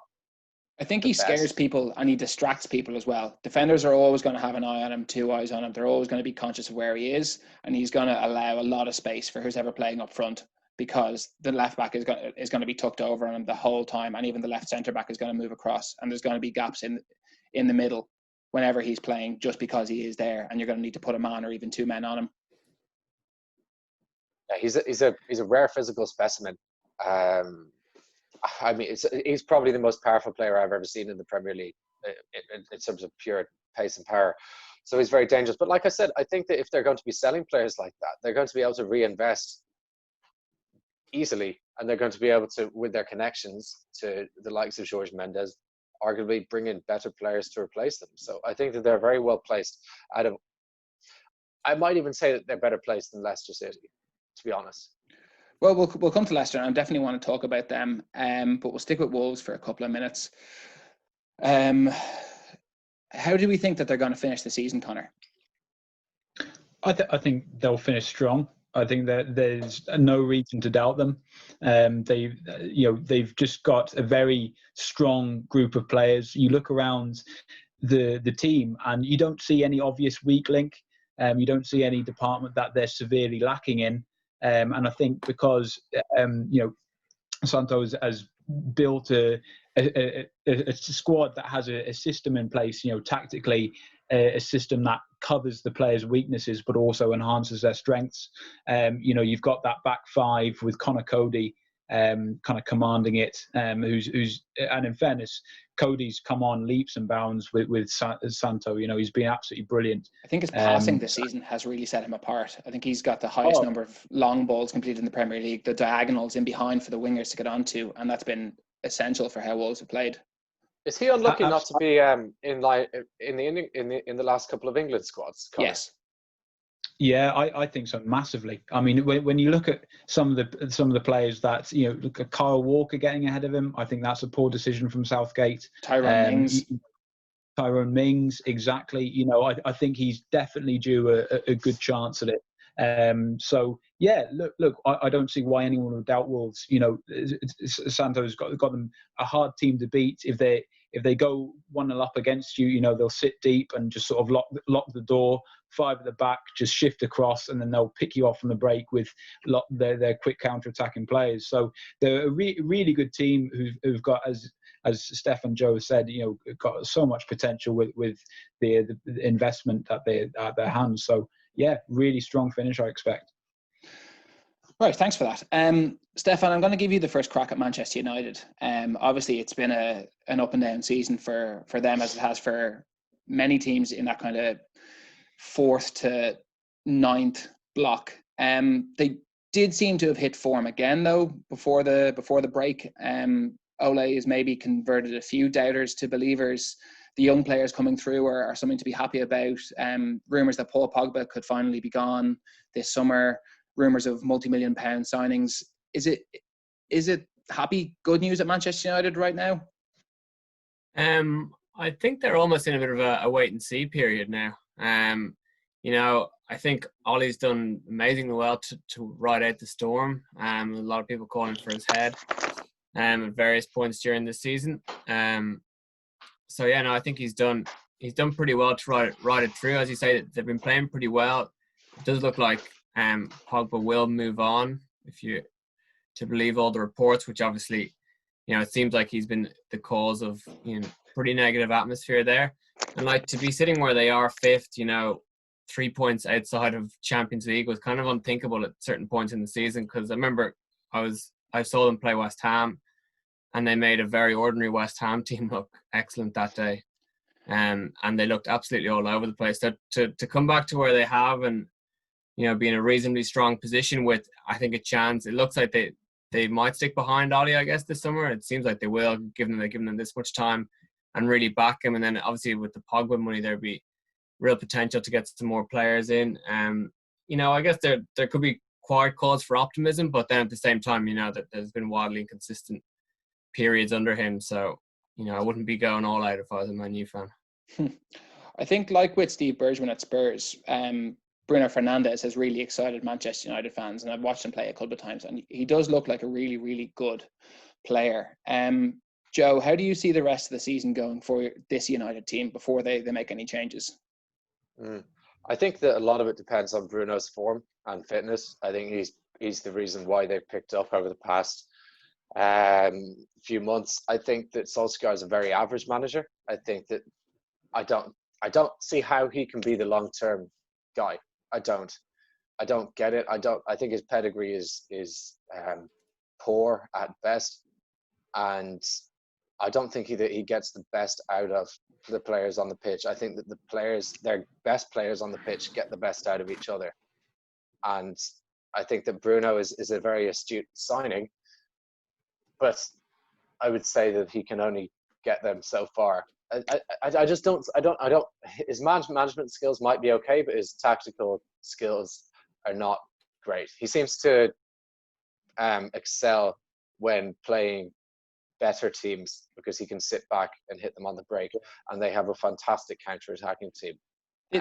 I think he scares people and he distracts people as well. Defenders are always going to have an eye on him, 2 eyes on him. They're always going to be conscious of where he is, and he's going to allow a lot of space for who's ever playing up front, because the left back is going to be tucked over on him the whole time, and even the left centre back is going to move across, and there's going to be gaps in the middle whenever he's playing, just because he is there, and you're going to need to put a man or even 2 men on him. Yeah, he's a rare physical specimen. I mean, he's probably the most powerful player I've ever seen in the Premier League in terms of pure pace and power. So he's very dangerous. But like I said, I think that if they're going to be selling players like that, they're going to be able to reinvest easily, and they're going to be able to, with their connections to the likes of Jorge Mendes, arguably bring in better players to replace them. So I think that they're very well placed. I might even say that they're better placed than Leicester City, to be honest. Well, we'll come to Leicester, and I definitely want to talk about them. But we'll stick with Wolves for a couple of minutes. How do we think that they're going to finish the season, Conor? I think they'll finish strong. I think that there's no reason to doubt them. They've just got a very strong group of players. You look around the team, and you don't see any obvious weak link. You don't see any department that they're severely lacking in. And I think because Santos has built a squad that has a system in place, tactically, a system that covers the players' weaknesses but also enhances their strengths. You've got that back five with Conor Cody kind of commanding it, who's and in fairness, Cody's come on leaps and bounds with Santo. He's been absolutely brilliant. I think his passing this season has really set him apart. I think he's got the highest number of long balls completed in the Premier League, the diagonals in behind for the wingers to get onto, and that's been essential for how Wolves have played. Is he unlucky not to be in the last couple of England squads, Conor? Yes. Yeah, I think so massively. I mean, when you look at some of the players that look at Kyle Walker getting ahead of him, I think that's a poor decision from Southgate. Tyrone Mings. Tyrone Mings, exactly. I think he's definitely due a good chance at it. So yeah, look, I don't see why anyone would doubt Wolves. Santo's got them a hard team to beat. If they go 1-0 up against you, they'll sit deep and just sort of lock the door, 5 at the back, just shift across, and then they'll pick you off on the break with their quick counter-attacking players. So they're a really good team who've got, as Steph and Joe said, got so much potential with the investment that they at their hands. So yeah, really strong finish, I expect. Right, thanks for that. Stefan, I'm going to give you the first crack at Manchester United. Obviously, it's been an up and down season for them, as it has for many teams in that kind of 4th to 9th block. They did seem to have hit form again, though, before the break. Ole has maybe converted a few doubters to believers. The young players coming through are something to be happy about. Rumours that Paul Pogba could finally be gone this summer. Rumours of multi-million-pound signings. Is it happy, good news at Manchester United right now? I think they're almost in a bit of a wait and see period now. I think Ollie's done amazingly well to ride out the storm. A lot of people calling for his head at various points during the season. So yeah, no, I think he's done pretty well to ride it through. As you say, they've been playing pretty well. It does look like Pogba will move on, if you to believe all the reports, which obviously, it seems like he's been the cause of pretty negative atmosphere there. And like, to be sitting where they are, 5th, 3 points outside of Champions League was kind of unthinkable at certain points in the season. Because I remember I saw them play West Ham, and they made a very ordinary West Ham team look excellent that day. And they looked absolutely all over the place. To come back to where they have and, be in a reasonably strong position with, I think, a chance. It looks like they might stick behind Ollie, I guess, this summer. It seems like they will, given them this much time and really back him. And then obviously with the Pogba money, there'd be real potential to get some more players in. I guess there could be quiet cause for optimism, but then at the same time, that there's been wildly inconsistent periods under him. So, I wouldn't be going all out if I was a Man U fan. I think, like with Steve Bergman at Spurs, Bruno Fernandes has really excited Manchester United fans, and I've watched him play a couple of times, and he does look like a really, really good player. Joe, how do you see the rest of the season going for this United team before they make any changes? I think that a lot of it depends on Bruno's form and fitness. I think he's the reason why they've picked up over the past few months. I think that Solskjaer is a very average manager. I think that I don't see how he can be the long-term guy. I don't get it. I think his pedigree is poor at best, and I don't think he gets the best out of the players on the pitch. I think that their best players on the pitch, get the best out of each other, and I think that Bruno is a very astute signing, but I would say that he can only get them so far. I just don't. His management skills might be okay, but his tactical skills are not great. He seems to excel when playing better teams because he can sit back and hit them on the break, and they have a fantastic counter-attacking team.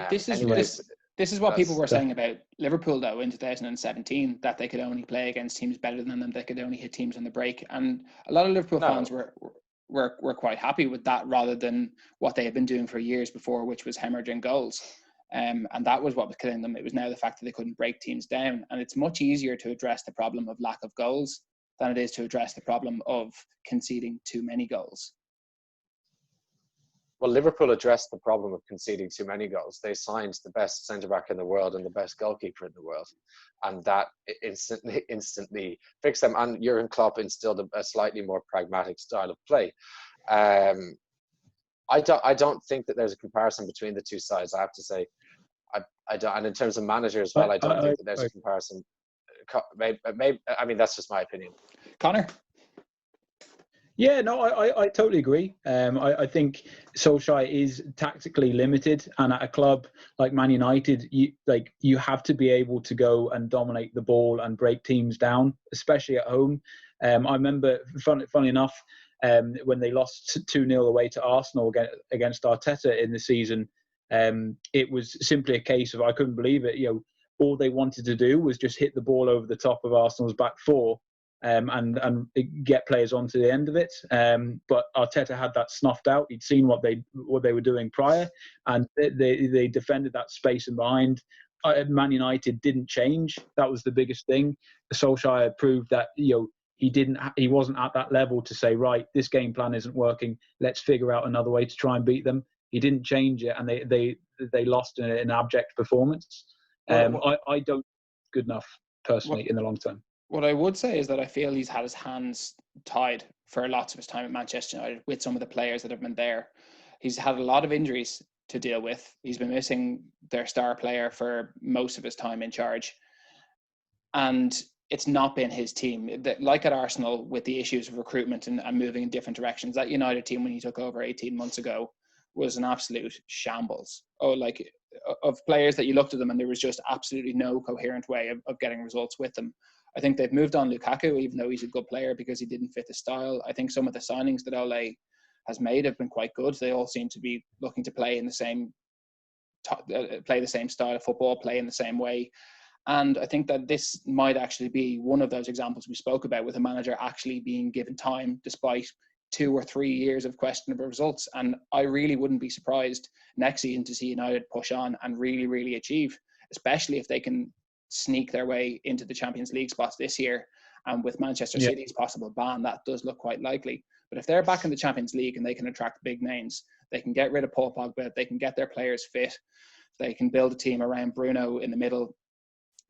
This is what people were saying about Liverpool, though, in 2017, that they could only play against teams better than them. They could only hit teams on the break, and a lot of Liverpool fans were quite happy with that, rather than what they had been doing for years before, which was hemorrhaging goals. And that was what was killing them. It was now the fact that they couldn't break teams down. And it's much easier to address the problem of lack of goals than it is to address the problem of conceding too many goals. Well, Liverpool addressed the problem of conceding too many goals. They signed the best centre-back in the world and the best goalkeeper in the world. And that instantly fixed them. And Jurgen Klopp instilled a slightly more pragmatic style of play. I don't think that there's a comparison between the two sides, I have to say. I don't, and in terms of manager as well, I don't think that there's a comparison. Maybe, I mean, that's just my opinion. Connor? Yeah, no, I totally agree. I think Solskjaer is tactically limited, and at a club like Man United, you have to be able to go and dominate the ball and break teams down, especially at home. I remember, funny enough, when they lost 2-0 away to Arsenal against Arteta in the season, it was simply a case of, I couldn't believe it. All they wanted to do was just hit the ball over the top of Arsenal's back four. And get players onto the end of it. But Arteta had that snuffed out. He'd seen what they were doing prior, and they defended that space and behind. Man United didn't change. That was the biggest thing. Solskjaer proved that he wasn't at that level to say, right, this game plan isn't working. Let's figure out another way to try and beat them. He didn't change it, and they lost in an abject performance. I don't good enough personally in the long term. What I would say is that I feel he's had his hands tied for lots of his time at Manchester United with some of the players that have been there. He's had a lot of injuries to deal with. He's been missing their star player for most of his time in charge. And it's not been his team. Like at Arsenal, with the issues of recruitment and moving in different directions, that United team when he took over 18 months ago was an absolute shambles. Of players that you looked at them and there was just absolutely no coherent way of getting results with them. I think they've moved on Lukaku, even though he's a good player, because he didn't fit the style. I think some of the signings that Ole has made have been quite good. They all seem to be looking to play in the same style of football, play in the same way. And I think that this might actually be one of those examples we spoke about, with a manager actually being given time despite 2 or 3 years of questionable results. And I really wouldn't be surprised next season to see United push on and really, really achieve, especially if they can sneak their way into the Champions League spots this year. And with Manchester City's possible ban, that does look quite likely. But if they're back in the Champions League and they can attract big names, they can get rid of Paul Pogba, they can get their players fit, they can build a team around Bruno in the middle,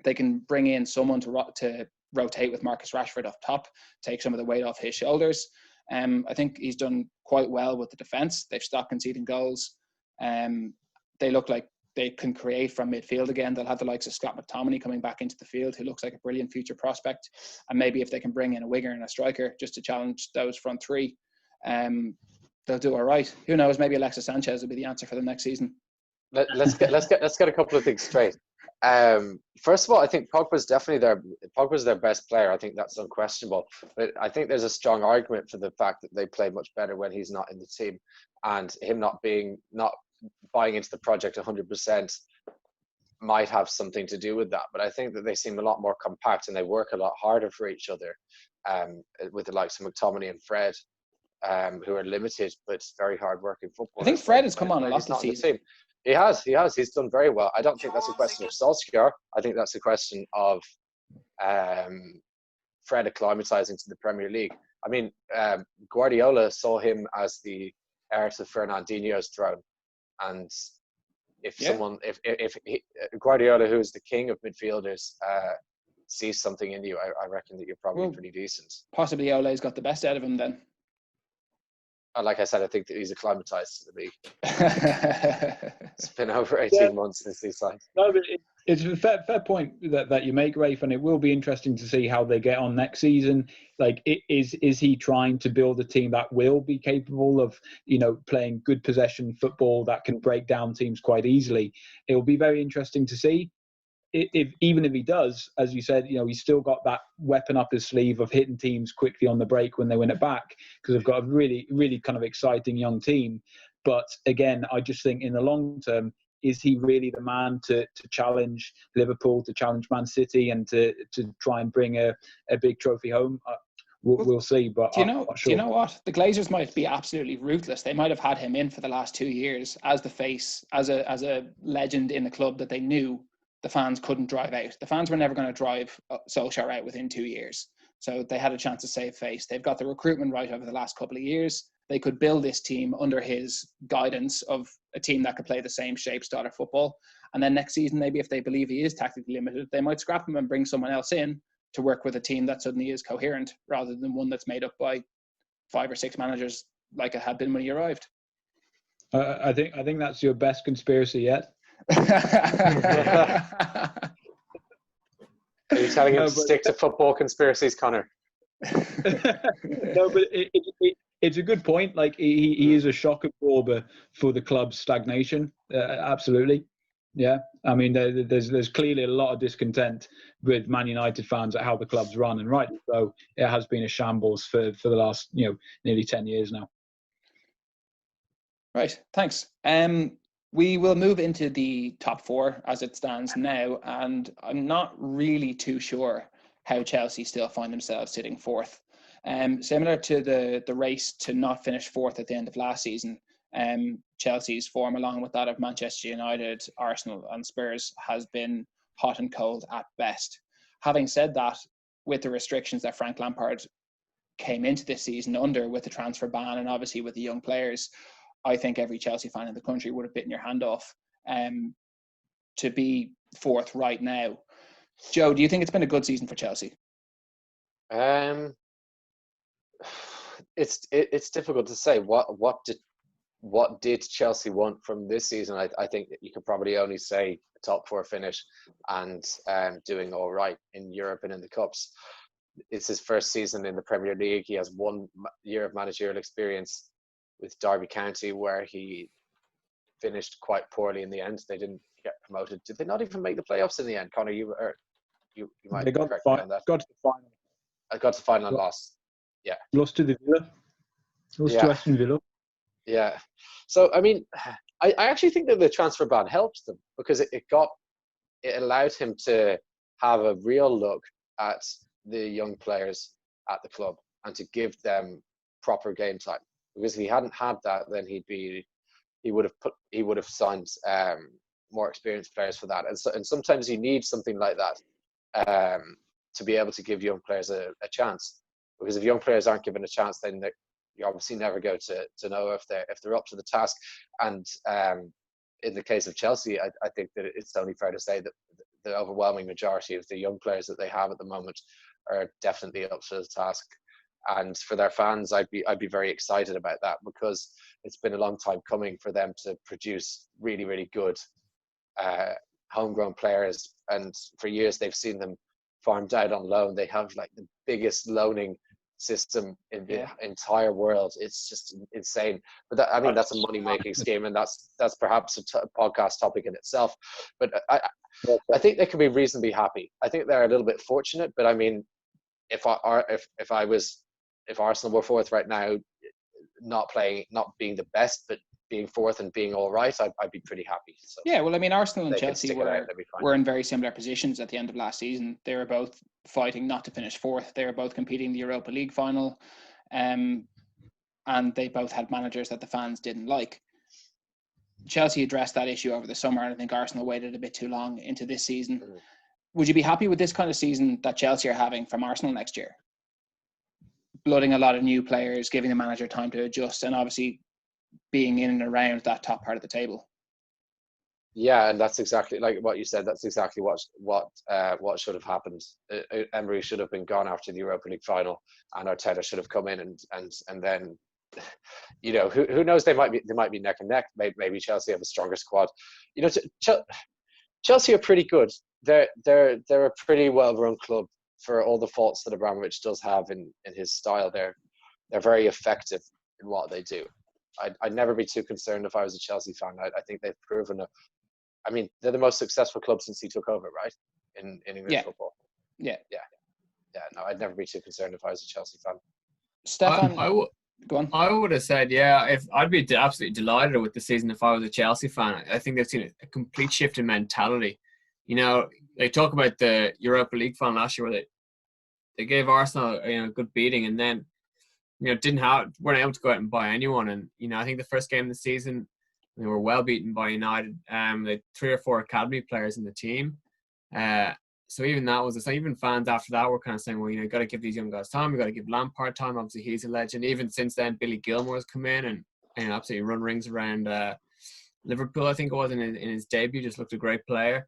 they can bring in someone to rotate with Marcus Rashford up top, take some of the weight off his shoulders. I think he's done quite well with the defence. They've stopped conceding goals. They look like they can create from midfield again. They'll have the likes of Scott McTominay coming back into the field, who looks like a brilliant future prospect. And maybe if they can bring in a winger and a striker just to challenge those front three, they'll do all right. Who knows? Maybe Alexis Sanchez will be the answer for them next season. Let's get a couple of things straight. First of all, I think Pogba's their best player. I think that's unquestionable. But I think there's a strong argument for the fact that they play much better when he's not in the team, and him not buying into the project 100% might have something to do with that. But I think that they seem a lot more compact and they work a lot harder for each other, with the likes of McTominay and Fred, who are limited but very hard-working footballers. I think Fred has come on a lot this season. He has. He's done very well. I don't think that's a question of Solskjaer. I think that's a question of Fred acclimatizing to the Premier League. I mean, Guardiola saw him as the heir to Fernandinho's throne. And if Guardiola, who is the king of midfielders, sees something in you, I reckon that you're probably pretty decent. Possibly Ole's got the best out of him then. Like I said, I think that he's acclimatized to the league. It's been over 18 months since he's signed. No, but it's a fair point that you make, Rafe, and it will be interesting to see how they get on next season. Like, is he trying to build a team that will be capable of, playing good possession football that can break down teams quite easily? It will be very interesting to see. Even if he does, as you said, he's still got that weapon up his sleeve of hitting teams quickly on the break when they win it back, because they've got a really, really kind of exciting young team. But again, I just think in the long term, is he really the man to challenge Liverpool, to challenge Man City, and to try and bring a big trophy home? We'll see. But do you know what? The Glazers might be absolutely ruthless. They might have had him in for the last 2 years as the face, as a legend in the club that they knew the fans couldn't drive out. The fans were never going to drive Solskjaer out within 2 years. So they had a chance to save face. They've got the recruitment right over the last couple of years. They could build this team under his guidance of a team that could play the same shape, style of football. And then next season, maybe if they believe he is tactically limited, they might scrap him and bring someone else in to work with a team that suddenly is coherent, rather than one that's made up by 5 or 6 managers like it had been when he arrived. I think that's your best conspiracy yet. Are you telling him to stick to football conspiracies, Conor? No, but it's a good point. Like he is a shock absorber for the club's stagnation. Absolutely, yeah. I mean, there's clearly a lot of discontent with Man United fans at how the club's run, and rightly so. It has been a shambles for the last nearly 10 years now. Right, thanks. We will move into the top four as it stands now, and I'm not really too sure how Chelsea still find themselves sitting fourth. Similar to the race to not finish fourth at the end of last season, Chelsea's form, along with that of Manchester United, Arsenal and Spurs, has been hot and cold at best. Having said that, with the restrictions that Frank Lampard came into this season under, with the transfer ban and obviously with the young players, I think every Chelsea fan in the country would have bitten your hand off to be fourth right now. Joe, do you think it's been a good season for Chelsea? It's difficult to say. What did Chelsea want from this season? I think that you could probably only say a top four finish and doing all right in Europe and in the Cups. It's his first season in the Premier League. He has 1 year of managerial experience with Derby County, where he finished quite poorly in the end. They didn't get promoted. Did they not even make the playoffs in the end? Connor, you might correct me on that. Got to the final. I got to final and lost. Yeah. Lost to the Villa. Lost to Aston Villa. Yeah. So, I mean, I actually think that the transfer ban helped them, because it allowed him to have a real look at the young players at the club and to give them proper game time. Because if he hadn't had that, then he would have signed more experienced players for that. And sometimes you need something like that to be able to give young players a chance. Because if young players aren't given a chance, then you obviously never go to know if they're up to the task. And in the case of Chelsea, I think that it's only fair to say that the overwhelming majority of the young players that they have at the moment are definitely up to the task. And for their fans, I'd be very excited about that, because it's been a long time coming for them to produce really, really good homegrown players. And for years, they've seen them farmed out on loan. They have like the biggest loaning system in the entire world. It's just insane. But that's a money-making scheme, and that's perhaps a podcast topic in itself. But I think they can be reasonably happy. I think they're a little bit fortunate, but I mean, if Arsenal were fourth right now, not being the best, but being fourth and being all right, I'd be pretty happy. So yeah, well, I mean, Arsenal and Chelsea were in very similar positions at the end of last season. They were both fighting not to finish fourth. They were both competing in the Europa League final, and they both had managers that the fans didn't like. Chelsea addressed that issue over the summer, and I think Arsenal waited a bit too long into this season. Would you be happy with this kind of season that Chelsea are having from Arsenal next year? Blooding a lot of new players, giving the manager time to adjust, and obviously being in and around that top part of the table. Yeah, and that's exactly like what you said. That's exactly what should have happened. Emery should have been gone after the Europa League final, and Arteta should have come in and then, who knows? They might be neck and neck. Maybe Chelsea have a stronger squad. Chelsea are pretty good. They're a pretty well-run club for all the faults that Abramovich does have in his style. They're very effective in what they do. I'd never be too concerned if I was a Chelsea fan. I think they've proven it. I mean, they're the most successful club since he took over, right? In English football. Yeah. No, I'd never be too concerned if I was a Chelsea fan. Stefan, go on. I would have said, if I'd be absolutely delighted with the season if I was a Chelsea fan. I think they've seen a complete shift in mentality. They talk about the Europa League final last year where they gave Arsenal a good beating, and then weren't able to go out and buy anyone. And I think the first game of the season they were well beaten by United. They had 3 or 4 academy players in the team. So even that was even fans after that were kind of saying, well, you got to give these young guys time. You got to give Lampard time. Obviously, he's a legend. Even since then, Billy Gilmore's come in and absolutely run rings around Liverpool. I think it was in his debut. Just looked a great player.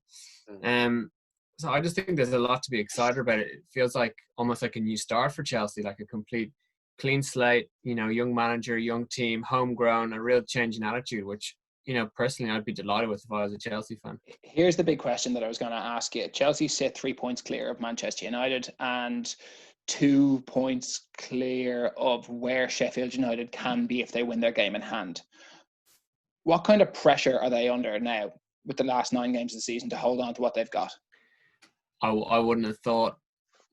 So I just think there's a lot to be excited about. It feels like almost like a new start for Chelsea, like a complete clean slate, young manager, young team, homegrown, a real change in attitude, which, personally I'd be delighted with if I was a Chelsea fan. Here's the big question that I was going to ask you. Chelsea sit 3 points clear of Manchester United, and 2 points clear of where Sheffield United can be if they win their game in hand. What kind of pressure are they under now with the last 9 games of the season to hold on to what they've got? I wouldn't have thought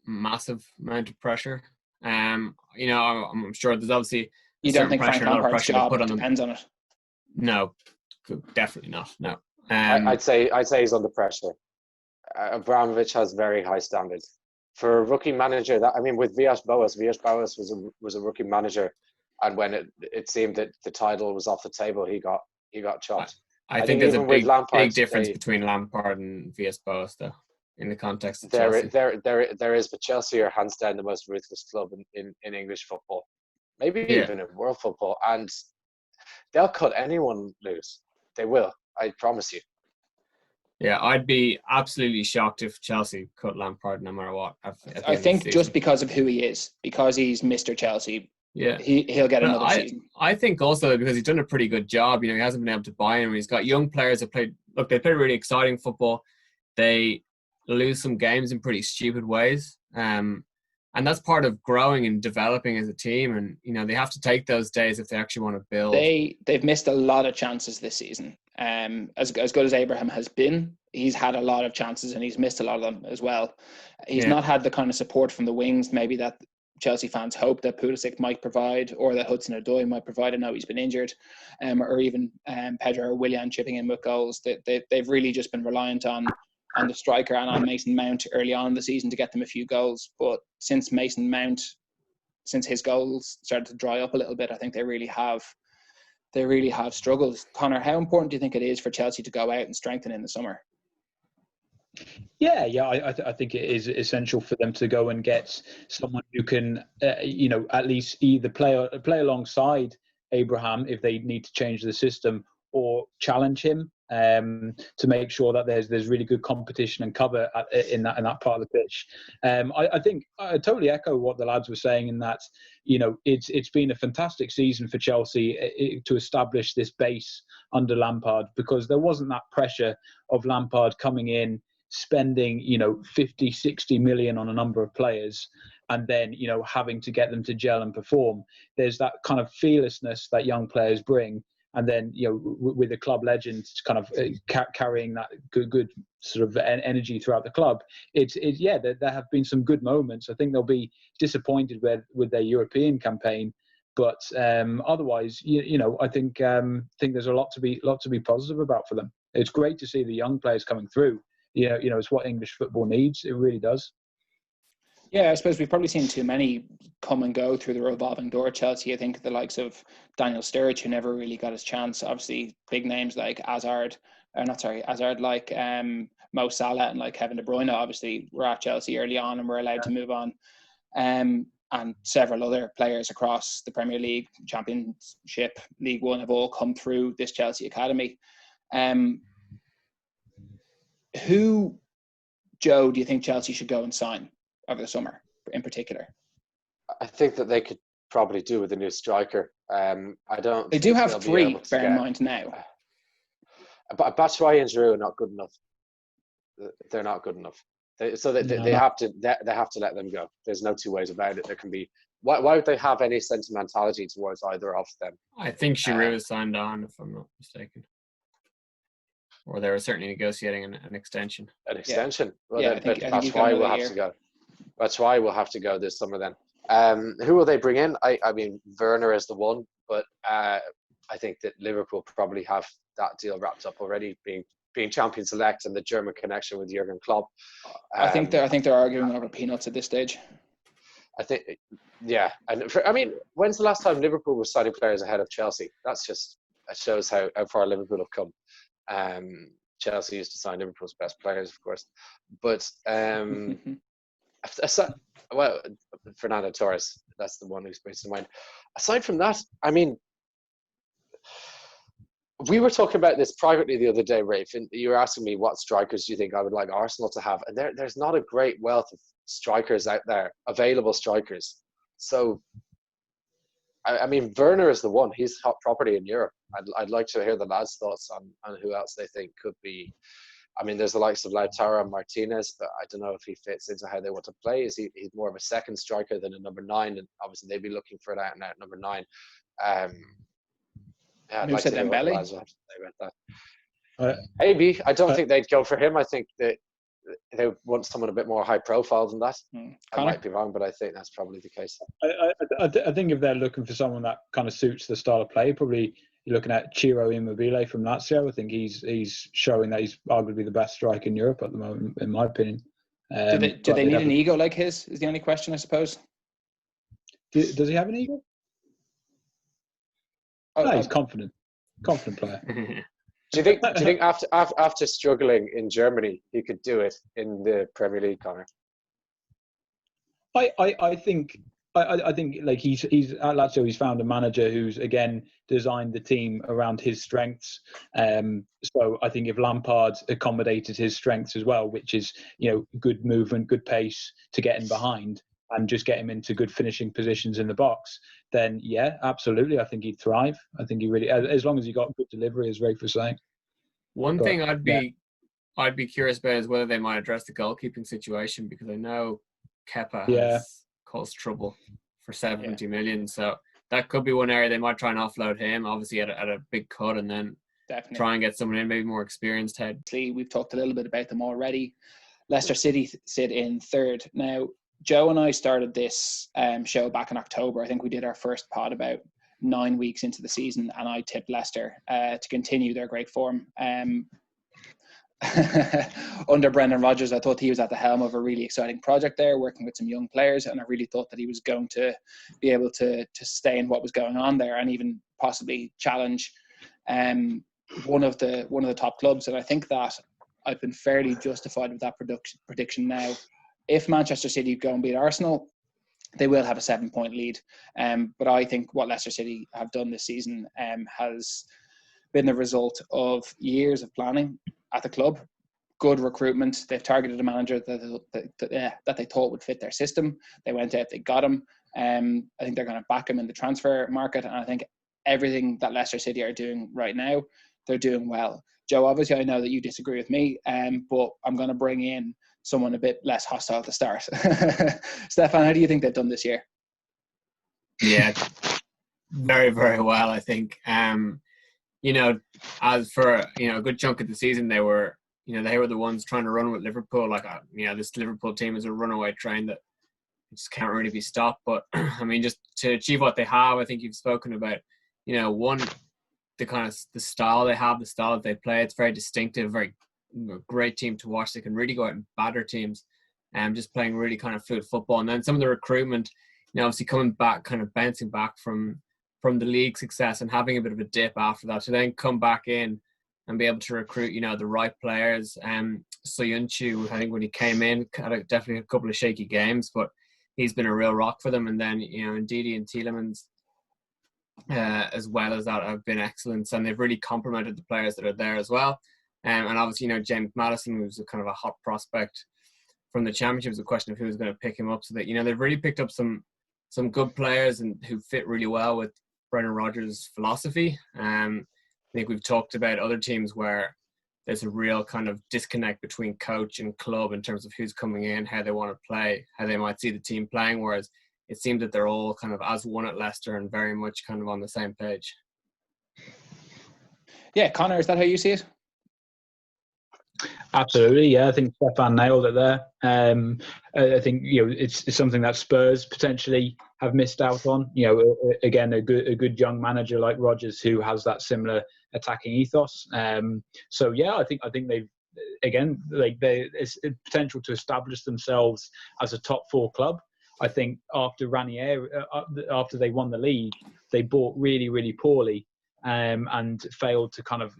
massive amount of pressure. You know, I'm sure there's obviously You don't think Frank pressure, a lot of Lampard's pressure to job put on them. depends on it? No, definitely not. No. I'd say he's under pressure. Abramovich has very high standards for a rookie manager. With Villas-Boas was a rookie manager, and when it seemed that the title was off the table, he got chopped. I think there's a even with Lampard, big difference between Lampard and Villas-Boas, though, in the context of there Chelsea. There is, but Chelsea are hands down the most ruthless club in English football, maybe even in world football, and they'll cut anyone loose. They will, I promise you. Yeah, I'd be absolutely shocked if Chelsea cut Lampard no matter what. I think just because of who he is, because he's Mr. Chelsea, he'll get another season. I think also because he's done a pretty good job. You know, he hasn't been able to buy him. He's got young players that they play really exciting football. They lose some games in pretty stupid ways. And that's part of growing and developing as a team. And, you know, they have to take those days if they actually want to build. They've missed a lot of chances this season. As good as Abraham has been, he's had a lot of chances and he's missed a lot of them as well. He's not had the kind of support from the wings maybe that Chelsea fans hope that Pulisic might provide, or that Hudson-Odoi might provide. I know he's been injured, or even Pedro or Willian chipping in with goals. They've really just been reliant on the striker and on Mason Mount early on in the season to get them a few goals. But since his goals started to dry up a little bit, I think they really have struggled. Conor, how important do you think it is for Chelsea to go out and strengthen in the summer? Yeah, I think it is essential for them to go and get someone who can, at least either play alongside Abraham if they need to change the system, or challenge him to make sure that there's really good competition and cover in that part of the pitch. I think I totally echo what the lads were saying in that, you know, it's been a fantastic season for Chelsea to establish this base under Lampard, because there wasn't that pressure of Lampard coming in, spending 50, 60 million on a number of players and then having to get them to gel and perform. There's that kind of fearlessness that young players bring, and then with the club legends kind of carrying that good sort of energy throughout the club. There have been some good moments. I think they'll be disappointed with their European campaign, but otherwise I think there's a lot to be positive about for them. It's great to see the young players coming through. It's what English football needs. It really does. Yeah, I suppose we've probably seen too many come and go through the revolving door at Chelsea. I think the likes of Daniel Sturridge, who never really got his chance. Obviously, big names like Hazard, like Mo Salah and like Kevin De Bruyne, obviously, were at Chelsea early on and were allowed to move on. And several other players across the Premier League, Championship, League One have all come through this Chelsea academy. Who, Joe, do you think Chelsea should go and sign over the summer in particular? I think that they could probably do with a new striker. They do have 3, bear in mind now. But Batshuayi and Giroud are not good enough. They're not good enough. They have to let them go. There's no two ways about it. There can be. Why would they have any sentimentality towards either of them? I think Giroud is signed on, if I'm not mistaken. Or they were certainly negotiating an extension. An extension? Yeah. Well, I think Batshuayi will have to go. Batshuayi will have to go this summer then. Who will they bring in? I mean, Werner is the one, but I think that Liverpool probably have that deal wrapped up already, being champions elect and the German connection with Jurgen Klopp. I think they're arguing over peanuts at this stage. I think, yeah. And when's the last time Liverpool was signing players ahead of Chelsea? That shows how far Liverpool have come. Chelsea used to sign Liverpool's best players, of course, but Fernando Torres, that's the one who springs to mind. Aside from that, I mean, we were talking about this privately the other day, Rafe, and you were asking me what strikers do you think I would like Arsenal to have, and there's not a great wealth of strikers out there, available strikers. So, I mean, Werner is the one. He's hot property in Europe. I'd like to hear the lads' thoughts on who else they think could be I mean, there's the likes of Lautaro and Martinez, but I don't know if he fits into how they want to play. He's more of a second striker than a number 9, and obviously they'd be looking for an out-and-out number 9. Yeah, I'd like to hear what the lads have to say about that. Maybe. I don't think they'd go for him. I think that they want someone a bit more high profile than that. I might be wrong, but I think that's probably the case. I think if they're looking for someone that kind of suits the style of play, probably you're looking at Ciro Immobile from Lazio. I think he's showing that he's arguably the best striker in Europe at the moment, in my opinion. Do they need an ego like his? Is the only question, I suppose. Does he have an ego? No, he's confident player. Do you think after struggling in Germany, he could do it in the Premier League, Conor? I think like he's at Lazio. He's found a manager who's again designed the team around his strengths. So I think if Lampard accommodated his strengths as well, which is good movement, good pace to get in behind, and just get him into good finishing positions in the box, then yeah, absolutely, I think he'd thrive. I think he really, as long as he got good delivery, as Rafe was saying. One thing I'd be curious about is whether they might address the goalkeeping situation, because I know Kepa has caused trouble for 70 million. So that could be one area they might try and offload him, obviously at a big cut, and then try and get someone in, maybe more experienced head. We've talked a little bit about them already. Leicester City sit in third. Now, Joe and I started this show back in October. I think we did our first pod about 9 weeks into the season, and I tipped Leicester to continue their great form. Under Brendan Rodgers, I thought he was at the helm of a really exciting project there, working with some young players, and I really thought that he was going to be able to sustain what was going on there and even possibly challenge one of the top clubs. And I think that I've been fairly justified with that prediction now. If Manchester City go and beat Arsenal, they will have a 7-point lead. But I think what Leicester City have done this season has been the result of years of planning at the club, good recruitment. They've targeted a manager that they thought would fit their system. They went out, they got him. I think they're going to back him in the transfer market. And I think everything that Leicester City are doing right now, they're doing well. Joe, obviously I know that you disagree with me, but I'm going to bring in someone a bit less hostile to start. Stefan, how do you think they've done this year? Yeah, very, very well, I think. As for a good chunk of the season, they were the ones trying to run with Liverpool. Like, this Liverpool team is a runaway train that just can't really be stopped. But I mean, just to achieve what they have, I think you've spoken about, one, the kind of the style they have, the style that they play. It's very distinctive, very great team to watch. They can really go out and batter teams, and just playing really kind of fluid football. And then some of the recruitment, obviously coming back, kind of bouncing back from the league success and having a bit of a dip after that, to then come back in and be able to recruit, the right players. Soyuncu, I think when he came in, had definitely a couple of shaky games, but he's been a real rock for them. And then, Ndidi and Tielemans, as well as that, have been excellent. And they've really complemented the players that are there as well. And obviously, James Maddison, who's a kind of a hot prospect from the Championship, is a question of who's going to pick him up. So that, they've really picked up some good players and who fit really well with Brendan Rodgers' philosophy. I think we've talked about other teams where there's a real kind of disconnect between coach and club in terms of who's coming in, how they want to play, how they might see the team playing, whereas it seems that they're all kind of as one at Leicester and very much kind of on the same page. Yeah, Conor, is that how you see it? Absolutely, yeah. I think Stefan nailed it there. I think it's something that Spurs potentially have missed out on. Again, a good young manager like Rodgers who has that similar attacking ethos. So yeah, I think they've there's potential to establish themselves as a top 4 club. I think after Ranieri, after they won the league, they bought really, really poorly. And failed to kind of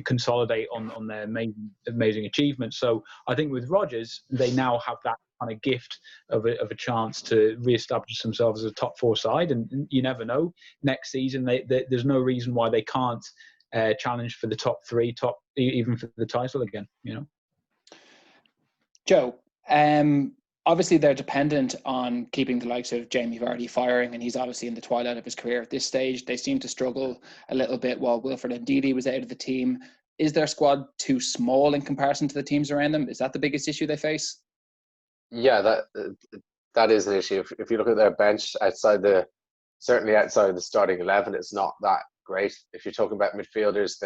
consolidate on their amazing achievements. So I think with Rodgers, they now have that kind of gift of a chance to re-establish themselves as a top 4 side, and you never know. Next season, there's no reason why they can't challenge for the top 3, even for the title again. Joe, obviously they're dependent on keeping the likes of Jamie Vardy firing, and he's obviously in the twilight of his career at this stage. They seem to struggle a little bit while Wilfred Ndidi was out of the team. is their squad too small in comparison to the teams around them? Is that the biggest issue they face? Yeah, that is an issue. If you look at their bench certainly outside the starting 11, it's not that great. If you're talking about midfielders,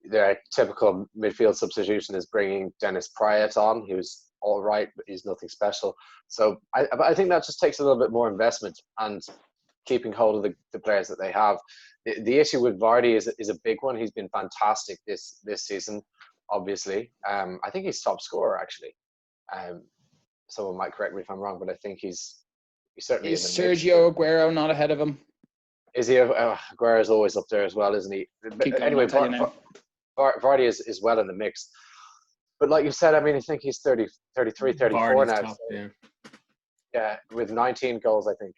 their typical midfield substitution is bringing Dennis Pryatt on, who's all right, but he's nothing special. So I think that just takes a little bit more investment and keeping hold of the players that they have. The issue with Vardy is a big one. He's been fantastic this season, obviously. I think he's top scorer, actually. Someone might correct me if I'm wrong, but I think he's certainly Is in the mix. Sergio Aguero not ahead of him? Is he? Aguero's always up there as well, isn't he? Keep going, Anyway, I'll tell you now. Vardy is well in the mix. But like you said, I mean, I think he's 30, 33, 34 Vardy's now. top, So, yeah, with 19 goals, I think.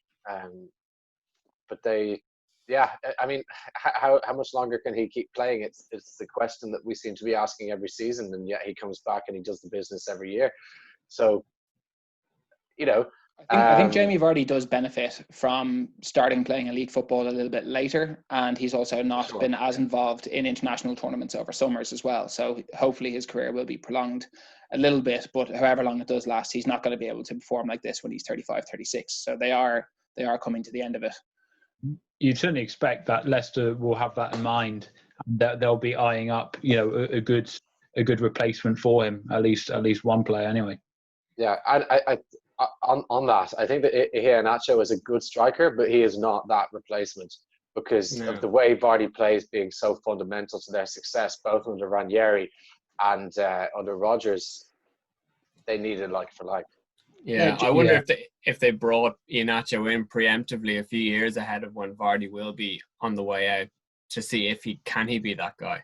But I mean, how much longer can he keep playing? It's the question that we seem to be asking every season, and yet he comes back and he does the business every year. So, I think Jamie Vardy does benefit from starting playing elite football a little bit later, and he's also not been as involved in international tournaments over summers as well. So hopefully his career will be prolonged a little bit, but however long it does last, he's not going to be able to perform like this when he's 35, 36. So they are coming to the end of it. You'd certainly expect that Leicester will have that in mind, and that they'll be eyeing up, a good replacement for him, at least one player anyway. Yeah, I on that, I think that Iheanacho is a good striker, but he is not that replacement because of the way Vardy plays being so fundamental to their success, both under Ranieri and under Rodgers. They needed like for like. Yeah, I wonder if they brought Iheanacho in preemptively a few years ahead of when Vardy will be on the way out to see if he be that guy.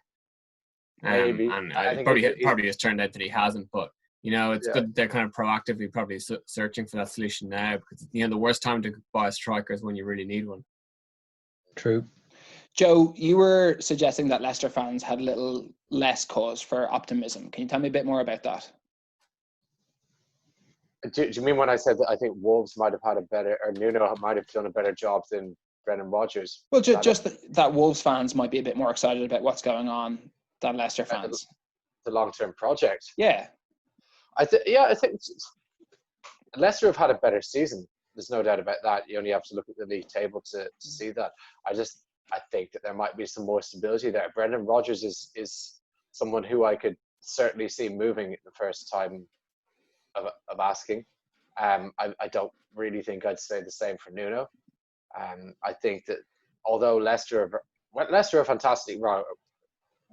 Maybe. And probably has turned out that he hasn't, but it's good that they're kind of proactively probably searching for that solution now, because the worst time to buy a striker is when you really need one. True. Joe, you were suggesting that Leicester fans had a little less cause for optimism. Can you tell me a bit more about that? Do you mean when I said that I think Wolves might have had Nuno might have done a better job than Brendan Rodgers? Well, just that Wolves fans might be a bit more excited about what's going on than Leicester fans. The long-term project. Yeah. I think Leicester have had a better season. There's no doubt about that. You only have to look at the league table to see that. I think that there might be some more stability there. Brendan Rodgers is someone who I could certainly see moving the first time of asking. I don't really think I'd say the same for Nuno. I think that although Leicester are a fantastic,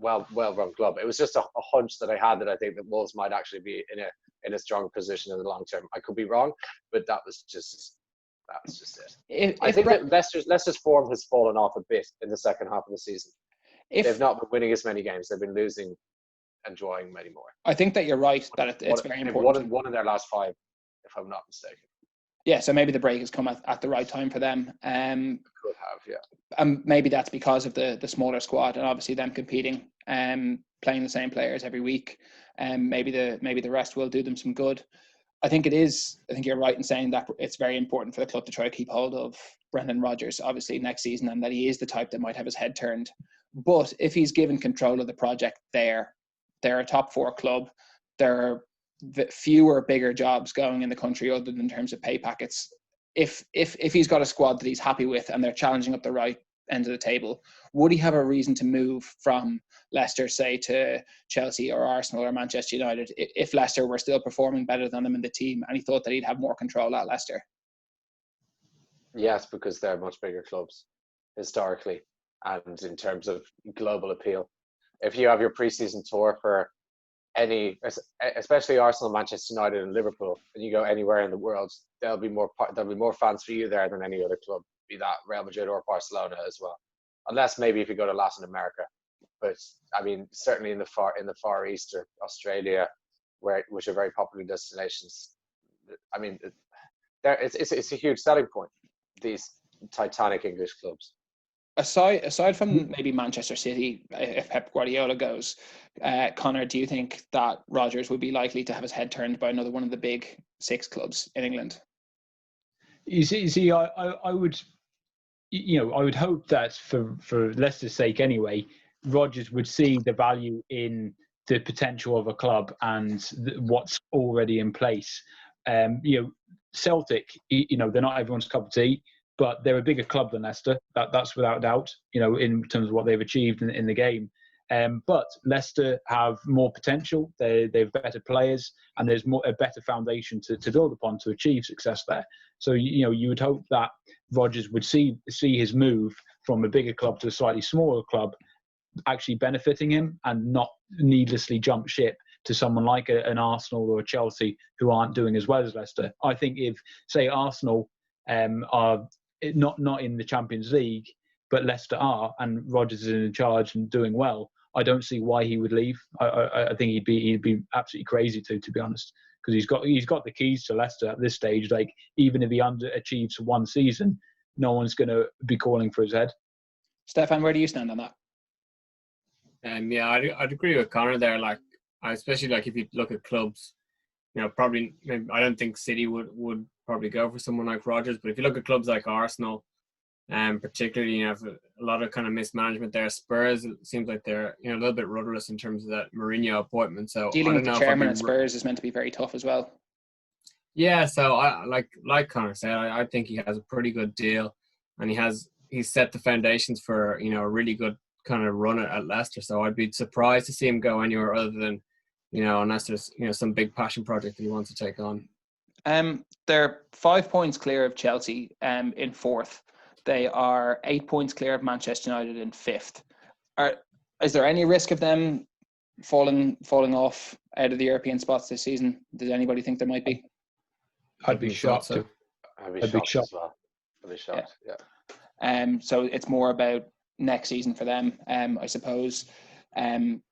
well-run club, it was just a hunch that I had that I think that Wolves might actually be in a strong position in the long term. I could be wrong, but that was just it. I think that Leicester's form has fallen off a bit in the second half of the season. They've not been winning as many games. They've been losing and drawing many more. I think that you're right, that it's very important. One in their last 5, if I'm not mistaken. Yeah, so maybe the break has come at the right time for them. Could have, yeah. And maybe that's because of the smaller squad and obviously them competing, playing the same players every week. Maybe the rest will do them some good. I think you're right in saying that it's very important for the club to try to keep hold of Brendan Rodgers, obviously, next season, and that he is the type that might have his head turned. But if he's given control of the project they're a top 4 club. There are fewer bigger jobs going in the country other than in terms of pay packets. If he's got a squad that he's happy with and they're challenging up the right end of the table, would he have a reason to move from Leicester, say, to Chelsea or Arsenal or Manchester United if Leicester were still performing better than them in the team and he thought that he'd have more control at Leicester? Yes, because they're much bigger clubs historically and in terms of global appeal. If you have your pre-season tour for especially Arsenal, Manchester United, and Liverpool, and you go anywhere in the world, there'll be more fans for you there than any other club, be that Real Madrid or Barcelona as well. Unless maybe if you go to Latin America, but I mean certainly in the Far East or Australia, which are very popular destinations. I mean, it's a huge selling point. These titanic English clubs. Aside from maybe Manchester City, if Pep Guardiola goes, Conor, do you think that Rodgers would be likely to have his head turned by another one of the big 6 clubs in England? You see, I would hope that for Leicester's sake anyway, Rodgers would see the value in the potential of a club and what's already in place. Celtic, they're not everyone's cup of tea, but they're a bigger club than Leicester. That's without doubt, in terms of what they've achieved in the game. But Leicester have more potential. They've better players, and there's a better foundation to build upon to achieve success there. So you would hope that Rodgers would see his move from a bigger club to a slightly smaller club actually benefiting him, and not needlessly jump ship to someone like an Arsenal or a Chelsea who aren't doing as well as Leicester. I think if, say, Arsenal are not in the Champions League, but Leicester are, and Rodgers is in charge and doing well, I don't see why he would leave. I think he'd be absolutely crazy to be honest, because he's got the keys to Leicester at this stage. Like, even if he underachieves one season, no one's going to be calling for his head. Stefan, where do you stand on that? I'd agree with Conor there. Like, especially like if you look at clubs, probably I don't think City would probably go for someone like Rodgers, but if you look at clubs like Arsenal, particularly, have a lot of kind of mismanagement there. Spurs, it seems like they're a little bit rudderless in terms of that Mourinho appointment. So dealing with the chairman at Spurs is meant to be very tough as well. Yeah, so I like Conor said, I think he has a pretty good deal, and he's set the foundations for a really good kind of run at Leicester. So I'd be surprised to see him go anywhere other than unless there's some big passion project that he wants to take on. They're 5 points clear of Chelsea in fourth. They are 8 points clear of Manchester United in fifth. Is there any risk of them falling off out of the European spots this season? Does anybody think there might be? I'd be shocked. I'd be shocked as well. I'd be shocked. Yeah. So it's more about next season for them, I suppose.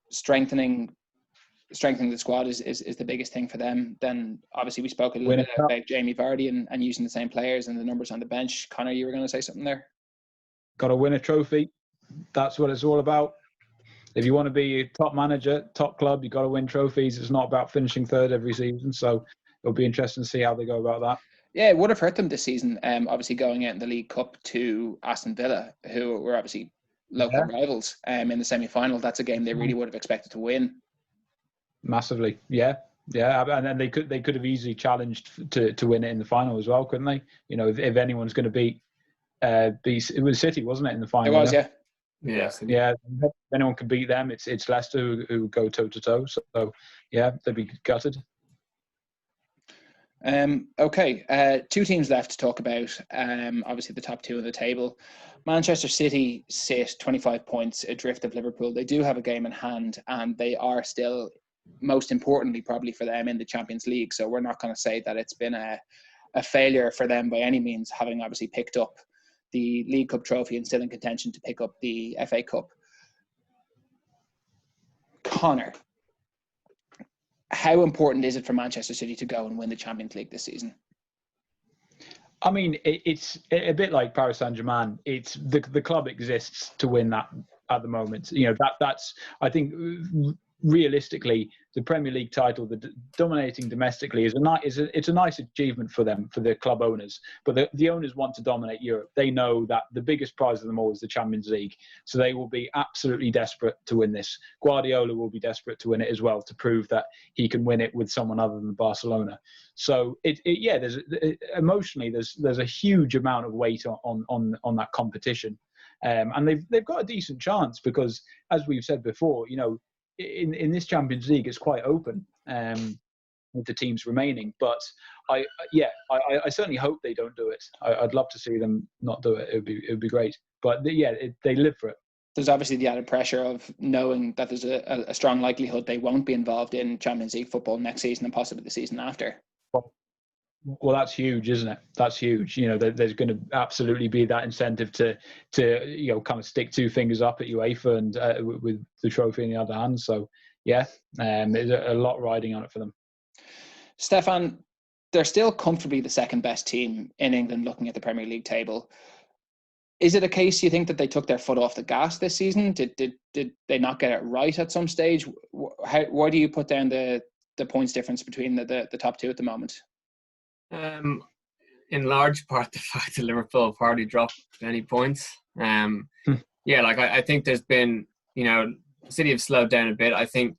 Strengthening the squad is the biggest thing for them. Then obviously we spoke a little bit about Jamie Vardy and using the same players and the numbers on the bench. Conor, you were going to say something there? Got to win a trophy. That's what it's all about. If you want to be a top manager, top club, you've got to win trophies. It's not about finishing third every season. So it'll be interesting to see how they go about that. Yeah, it would have hurt them this season, obviously going out in the League Cup to Aston Villa, who were obviously local rivals in the semi-final. That's a game they really would have expected to win. Massively, yeah, and then they could have easily challenged to win it in the final as well, couldn't they? If anyone's going to beat it was City, wasn't it, in the final? It was, yeah. If anyone can beat them, it's Leicester who go toe to toe. So yeah, they'd be gutted. Okay, two teams left to talk about. Obviously, the top two of the table. Manchester City sit 25 points adrift of Liverpool. They do have a game in hand, and they are still, most importantly, probably for them, in the Champions League. So we're not going to say that it's been a failure for them by any means, having obviously picked up the League Cup trophy and still in contention to pick up the FA Cup. Conor, how important is it for Manchester City to go and win the Champions League this season? I mean, it's a bit like Paris Saint-Germain. It's the club exists to win that at the moment. That's I think realistically the Premier League title, the dominating domestically is a nice achievement for them, for the club owners. But the owners want to dominate Europe. They know that the biggest prize of them all is the Champions League, so they will be absolutely desperate to win this. Guardiola will be desperate to win it as well, to prove that he can win it with someone other than Barcelona. So there's emotionally there's a huge amount of weight on that competition, and they've got a decent chance because, as we've said before, in this Champions League, it's quite open with the teams remaining. But I certainly hope they don't do it. I'd love to see them not do it. It would be great. But they live for it. There's obviously the added pressure of knowing that there's a strong likelihood they won't be involved in Champions League football next season and possibly the season after. Well, that's huge, isn't it? That's huge. There's going to absolutely be that incentive to kind of stick two fingers up at UEFA and with the trophy in the other hand. So there's a lot riding on it for them. Stefan, they're still comfortably the second best team in England looking at the Premier League table. Is it a case you think that they took their foot off the gas this season? Did they not get it right at some stage? Why do you put down the points difference between the top two at the moment? In large part, the fact that Liverpool have hardly dropped any points. I think there's been City have slowed down a bit. I think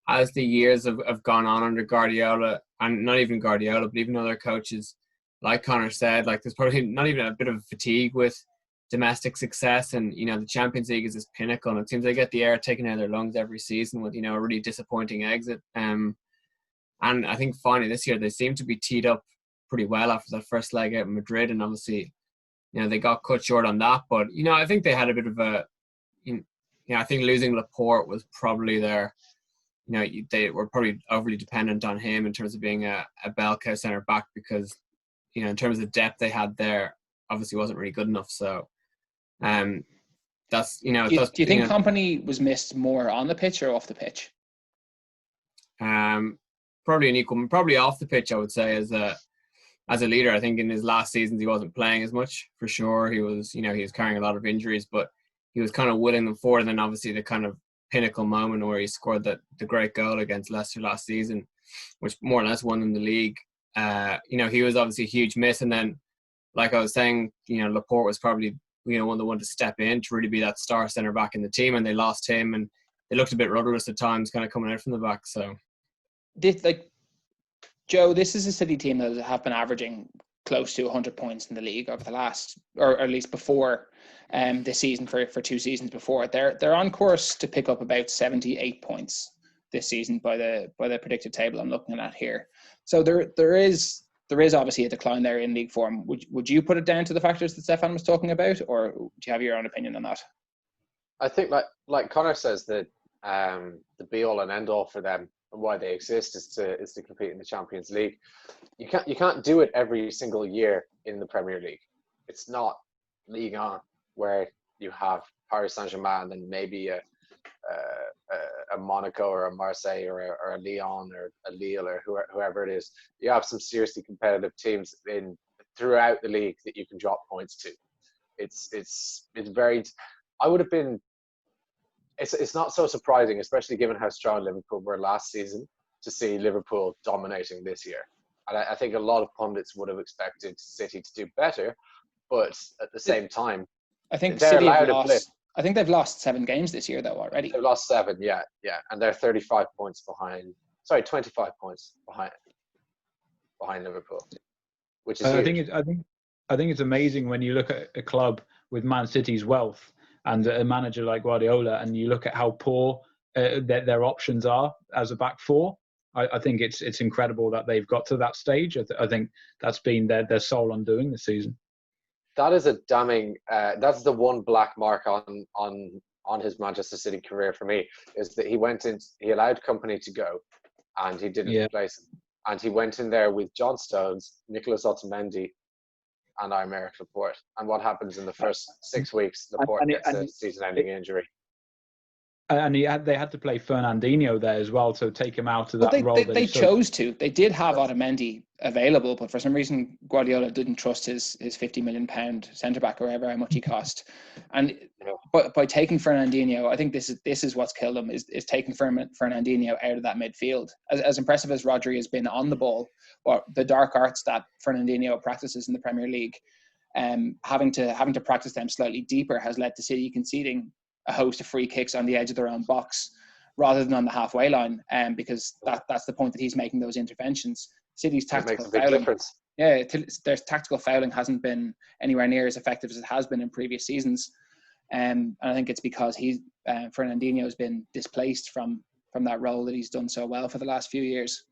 as the years have gone on under Guardiola, and not even Guardiola, but even other coaches, like Conor said, like there's probably not even a bit of fatigue with domestic success, and the Champions League is this pinnacle, and it seems they get the air taken out of their lungs every season with a really disappointing exit. And I think finally this year they seem to be teed up pretty well after that first leg out in Madrid, and obviously they got cut short on that. But I think they had a bit of a I think losing Laporte was probably their they were probably overly dependent on him in terms of being a bell cow centre back, because in terms of depth they had there obviously wasn't really good enough. So that's do you think Kompany was missed more on the pitch or off the pitch? Probably an equal, probably off the pitch, I would say, as a leader. I think in his last seasons he wasn't playing as much, for sure. He was he was carrying a lot of injuries, but he was kind of willing them forward. And then obviously the kind of pinnacle moment where he scored the great goal against Leicester last season, which more or less won them the league. He was obviously a huge miss. And then, like I was saying, Laporte was probably one of the ones to step in to really be that star centre back in the team, and they lost him, and they looked a bit rudderless at times, kind of coming out from the back. So, Joe, this is a City team that have been averaging close to 100 points in the league over the last, or at least before this season, for 2 seasons before. They're on course to pick up about 78 points this season by the predicted table I'm looking at here. So there is obviously a decline there in league form. Would you put it down to the factors that Stefan was talking about, or do you have your own opinion on that? I think like Conor says, that the be all and end all for them and why they exist is to compete in the Champions League. You can't do it every single year in the Premier League. It's not Ligue 1 where you have Paris Saint-Germain and maybe a Monaco or a Marseille or a Lyon or a Lille or whoever it is. You have some seriously competitive teams throughout the league that you can drop points to. It's very. I would have been. It's not so surprising, especially given how strong Liverpool were last season, to see Liverpool dominating this year. And I think a lot of pundits would have expected City to do better, but at the same time, I think they're City allowed have to lost. play. I think they've lost 7 games this year, though, already. They've lost 7, yeah, and they're 35 points behind. Sorry, 25 points behind Liverpool, which is huge. I think it's amazing when you look at a club with Man City's wealth and a manager like Guardiola, and you look at how poor their options are as a back four. I think it's incredible that they've got to that stage. I think that's been their sole undoing this season. That is a damning. That's the one black mark on his Manchester City career for me, is that he went in. He allowed Kompany to go, and he didn't replace him. And he went in there with John Stones, Nicolas Otamendi, and Aymeric Laporte. And what happens in the first 6 weeks? Laporte gets a season-ending injury. And they had to play Fernandinho there as well to take him out of that role. They chose to. They did have Otamendi available, but for some reason Guardiola didn't trust his £50 million centre-back, or however how much he cost. And by taking Fernandinho, I think this is what's killed him, is taking Fernandinho out of that midfield. As impressive as Rodri has been on the ball, or the dark arts that Fernandinho practices in the Premier League, having to practice them slightly deeper has led to City conceding a host of free kicks on the edge of their own box rather than on the halfway line, because that's the point that he's making those interventions. City's tactical fouling, their tactical fouling hasn't been anywhere near as effective as it has been in previous seasons, and I think it's because Fernandinho has been displaced from that role that he's done so well for the last few years.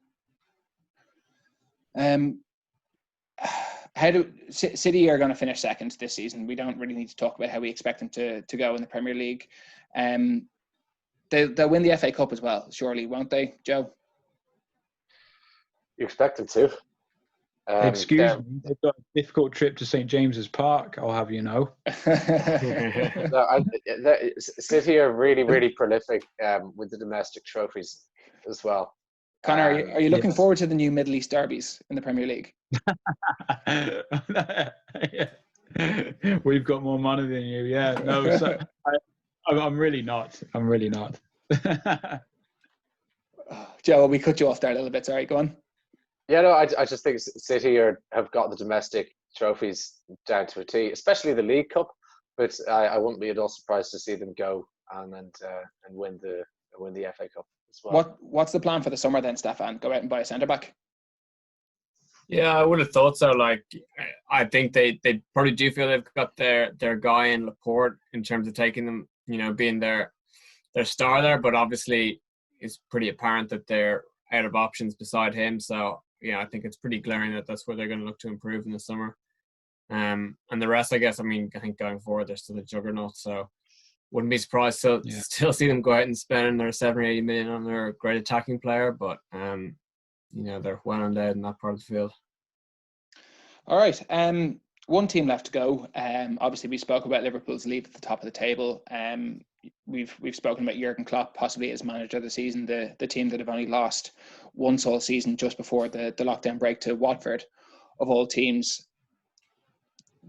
How do City are going to finish second this season? We don't really need to talk about how we expect them to go in the Premier League. They'll win the FA Cup as well, surely, won't they, Joe? You expect them to. Excuse me, they've got a difficult trip to St James's Park, I'll have you know. City are really, really prolific with the domestic trophies as well. Conor, are you looking forward to the new Middle East derbies in the Premier League? We've got more money than you. Yeah, no. So I'm really not. Joe, we cut you off there a little bit. Sorry, go on. Yeah, no. I just think City have got the domestic trophies down to a T, especially the League Cup, but I wouldn't be at all surprised to see them go and win the FA Cup as well. What's the plan for the summer then, Stefan? Go out and buy a centre back? Yeah, I would have thought so. Like, I think they probably do feel they've got their guy in Laporte in terms of taking them, being their star there. But obviously, it's pretty apparent that they're out of options beside him. So, I think it's pretty glaring that that's where they're going to look to improve in the summer. And the rest, I guess, I think going forward, they're still a juggernaut. So, wouldn't be surprised to still see them go out and spend their 70 or 80 million on their great attacking player. But, they're well endowed in that part of the field. All right. One team left to go. Obviously, we spoke about Liverpool's lead at the top of the table. We've spoken about Jurgen Klopp possibly as manager of the season, the team that have only lost once all season just before the lockdown break to Watford, of all teams.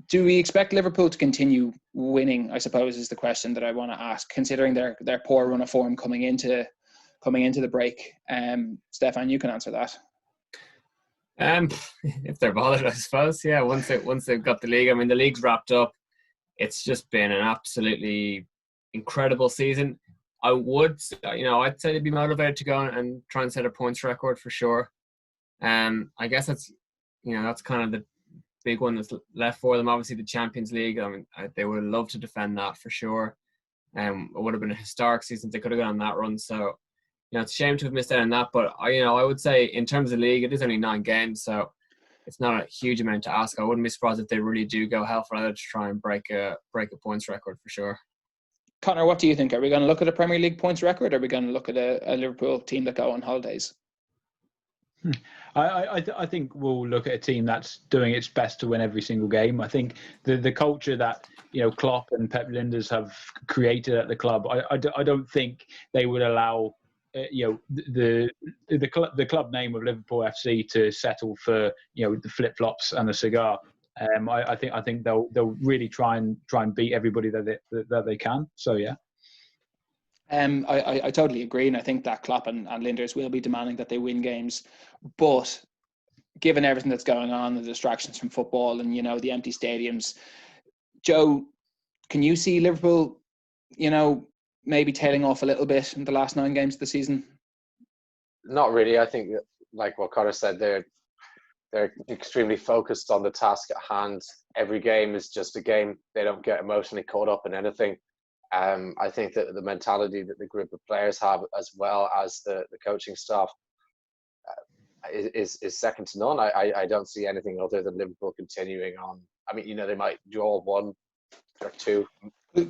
Do we expect Liverpool to continue winning, I suppose, is the question that I want to ask, considering their poor run of form coming into the break? Stefan, you can answer that. If they're bothered, I suppose. Yeah, once they've got the league. The league's wrapped up. It's just been an absolutely incredible season. I'd say they'd be motivated to go and try and set a points record for sure. I guess that's kind of the big one that's left for them. Obviously, the Champions League. They would love to defend that for sure. It would have been a historic season if they could have gone on that run. So, it's a shame to have missed out on that. But I would say in terms of the league, it is only 9 games, so it's not a huge amount to ask. I wouldn't be surprised if they really do go hell for leather to try and break a points record for sure. Conor, what do you think? Are we going to look at a Premier League points record, or are we going to look at a Liverpool team that go on holidays? I think we'll look at a team that's doing its best to win every single game. I think the culture that Klopp and Pep Linders have created at the club, I don't think they would allow the club name of Liverpool FC to settle for the flip flops and the cigar. I think they'll really try and beat everybody that they can. So yeah. I totally agree, and I think that Klopp and Linders will be demanding that they win games. But given everything that's going on, the distractions from football and the empty stadiums, Joe, can you see Liverpool, maybe tailing off a little bit in the last 9 games of the season? Not really. I think, like what Conor said, they're extremely focused on the task at hand. Every game is just a game. They don't get emotionally caught up in anything. I think that the mentality that the group of players have, as well as the coaching staff, is second to none. I don't see anything other than Liverpool continuing on. They might draw 1 or 2.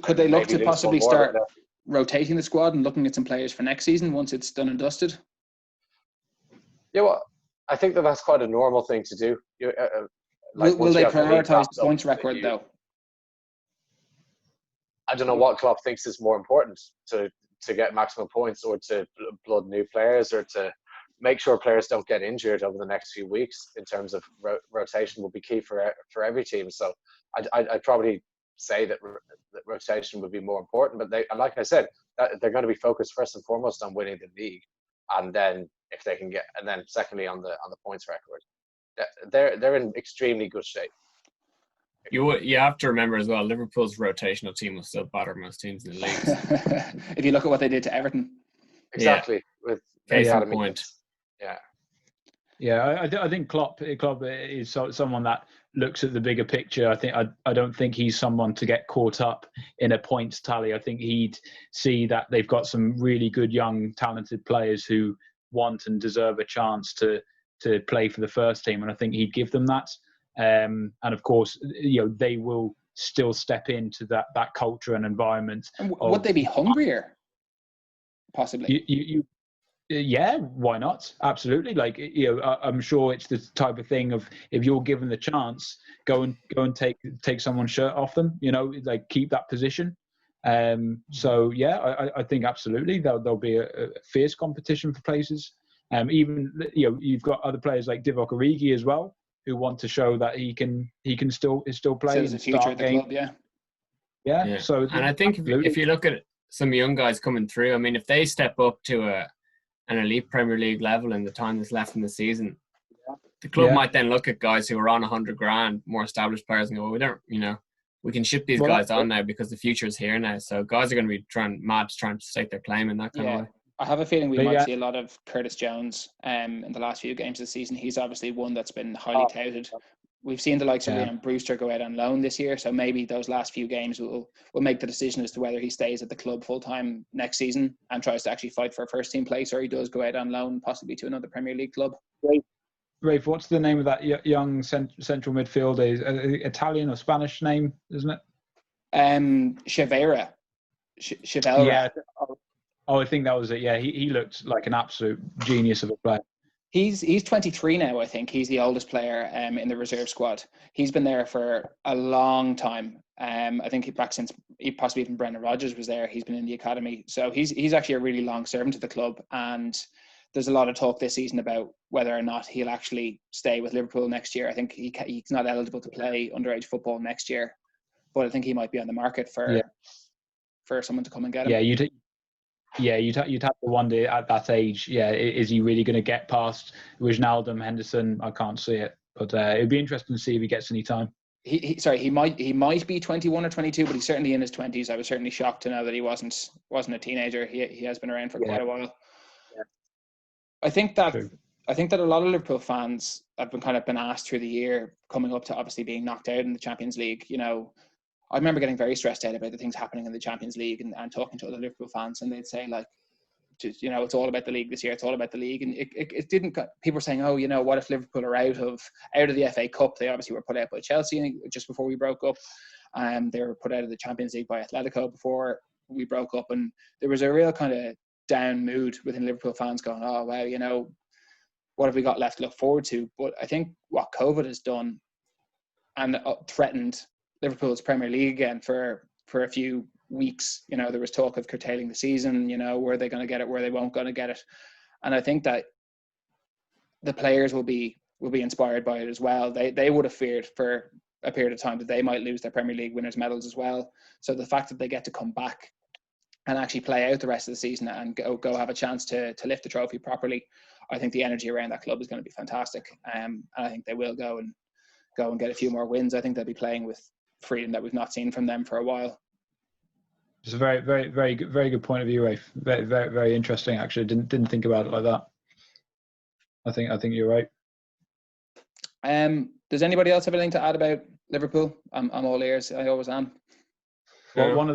Could they look to possibly start rotating the squad and looking at some players for next season once it's done and dusted? Yeah, well, I think that's quite a normal thing to do. Will they prioritise the points record, though? I don't know what Klopp thinks is more important, to get maximum points, or to blood new players, or to make sure players don't get injured over the next few weeks. In terms of rotation, will be key for every team. So I'd probably say that rotation would be more important. But like I said, they're going to be focused first and foremost on winning the league, and then if they can get, and then secondly on the points record. They're in extremely good shape. You have to remember as well, Liverpool's rotational team will still batter most teams in the league. If you look at what they did to Everton. Exactly. Yeah. Case in point. Yeah. Yeah, I think Klopp is someone that looks at the bigger picture. I don't think he's someone to get caught up in a points tally. I think he'd see that they've got some really good young talented players who want and deserve a chance to play for the first team, and I think he'd give them that. And of course, they will still step into that culture and environment. And would they be hungrier? Possibly. Yeah, why not? Absolutely. I'm sure it's the type of thing of, if you're given the chance, go and take someone's shirt off them. Keep that position. So yeah, I think absolutely there'll be a fierce competition for places. Even you've got other players like Divock Origi as well, who want to show that he can still play. So there's a future at the club, yeah. So, and I think if you look at some young guys coming through, if they step up to an elite Premier League level in the time that's left in the season, the club might then look at guys who are on 100 grand, more established players, and go, well, we don't, we can ship these guys on now because the future is here now. So guys are going to be trying to stake their claim in that kind of way. I have a feeling we might see a lot of Curtis Jones in the last few games of the season. He's obviously one that's been highly touted. We've seen the likes of Ryan Brewster go out on loan this year, so maybe those last few games will make the decision as to whether he stays at the club full-time next season and tries to actually fight for a first-team place, or he does go out on loan, possibly to another Premier League club. Rafe, what's the name of that young central midfielder? Italian or Spanish name, isn't it? Chevera. Yeah. I think that was it. Yeah, he looked like an absolute genius of a player. He's 23 now, I think. He's the oldest player in the reserve squad. He's been there for a long time. I think back since possibly even Brendan Rodgers was there. He's been in the academy. So he's actually a really long servant to the club. And there's a lot of talk this season about whether or not he'll actually stay with Liverpool next year. I think he's not eligible to play underage football next year. But I think he might be on the market for someone to come and get him. You'd have to wonder at that age. Yeah, is he really going to get past Wijnaldum, Henderson? I can't see it, but it'd be interesting to see if he gets any time. He might be 21 or 22, but he's certainly in his 20s. I was certainly shocked to know that he wasn't a teenager. He has been around for quite a while. Yeah. I think that a lot of Liverpool fans have been asked through the year, coming up to obviously being knocked out in the Champions League. You know, I remember getting very stressed out about the things happening in the Champions League and talking to other Liverpool fans, and they'd say, like, you know, it's all about the league this year. It's all about the league. And it didn't. People were saying, oh, you know, what if Liverpool are out of the FA Cup? They obviously were put out by Chelsea just before we broke up. They were put out of the Champions League by Atletico before we broke up. And there was a real kind of down mood within Liverpool fans going, oh, wow, you know, what have we got left to look forward to? But I think what COVID has done and threatened Liverpool's Premier League again for a few weeks. You know, there was talk of curtailing the season. You know, were they going to get it, were they won't going to get it? And I think that the players will be inspired by it as well. They would have feared for a period of time that they might lose their Premier League winners' medals as well. So the fact that they get to come back and actually play out the rest of the season and go have a chance to lift the trophy properly, I think the energy around that club is going to be fantastic. And I think they will go and get a few more wins. I think they'll be playing with freedom that we've not seen from them for a while. It's a very, very, very good, very good point of view, Rafe. Very, very, very interesting. Actually, didn't think about it like that. I think you're right. Does anybody else have anything to add about Liverpool? I'm all ears. I always am. Well, one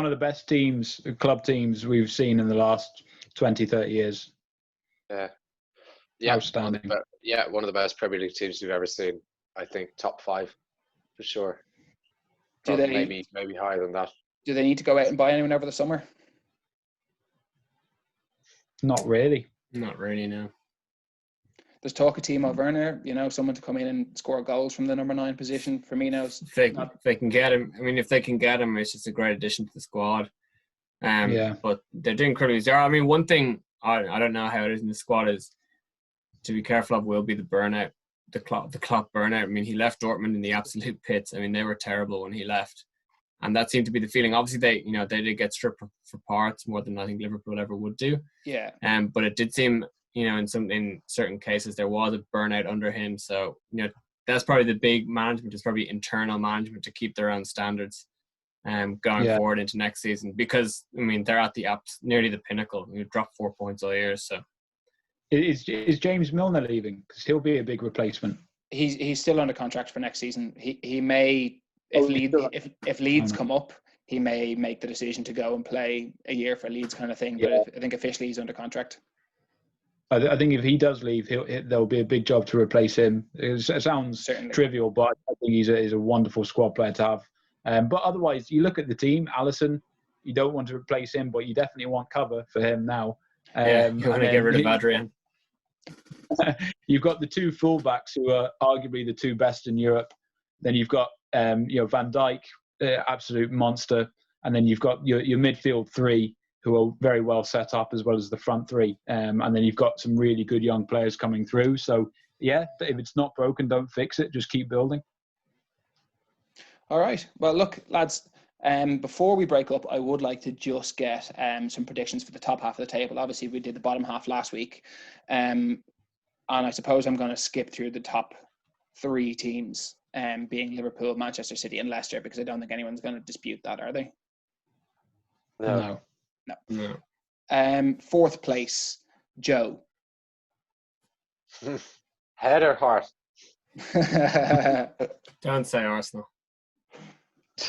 of the best teams, club teams we've seen in the last 20, 30 years. Yeah, outstanding. One of the best Premier League teams we've ever seen. I think top 5 for sure. Maybe higher than that. Do they need to go out and buy anyone over the summer? Not really. Not really, no. There's talk of Timo Werner, you know, someone to come in and score goals from the number 9 position. Firmino's. If they can get him, I mean, if they can get him, it's just a great addition to the squad. But they're doing incredibly. I mean, one thing I don't know how it is in the squad is to be careful of will be the burnout, the Klopp burnout. I mean, he left Dortmund in the absolute pits. I mean, they were terrible when he left. And that seemed to be the feeling. Obviously, they did get stripped for parts more than I think Liverpool ever would do. Yeah. But it did seem, you know, in certain cases there was a burnout under him. So, you know, that's probably the big management is probably internal management to keep their own standards, going forward into next season. Because I mean, they're at nearly the pinnacle. We've dropped 4 points all year. So, is James Milner leaving? Because he'll be a big replacement. He's still under contract for next season. He may. If Leeds come up, he may make the decision to go and play a year for Leeds kind of thing. But I think officially he's under contract. I think if he does leave, there'll be a big job to replace him. It sounds trivial, but I think he's a wonderful squad player to have. But otherwise, you look at the team, Alisson, you don't want to replace him, but you definitely want cover for him now. You want to get rid of Adrian. You've got the 2 fullbacks who are arguably the 2 best in Europe. Then you've got Van Dijk, absolute monster, and then you've got your midfield 3 who are very well set up, as well as the front 3, and then you've got some really good young players coming through. So if it's not broken, don't fix it. Just keep building. All right. Well, look, lads. Before we break up, I would like to just get some predictions for the top half of the table. Obviously, we did the bottom half last week, and I suppose I'm going to skip through the top 3 teams being Liverpool, Manchester City, and Leicester, because I don't think anyone's going to dispute that, are they? No. Fourth place, Joe. Head or heart? Don't say Arsenal.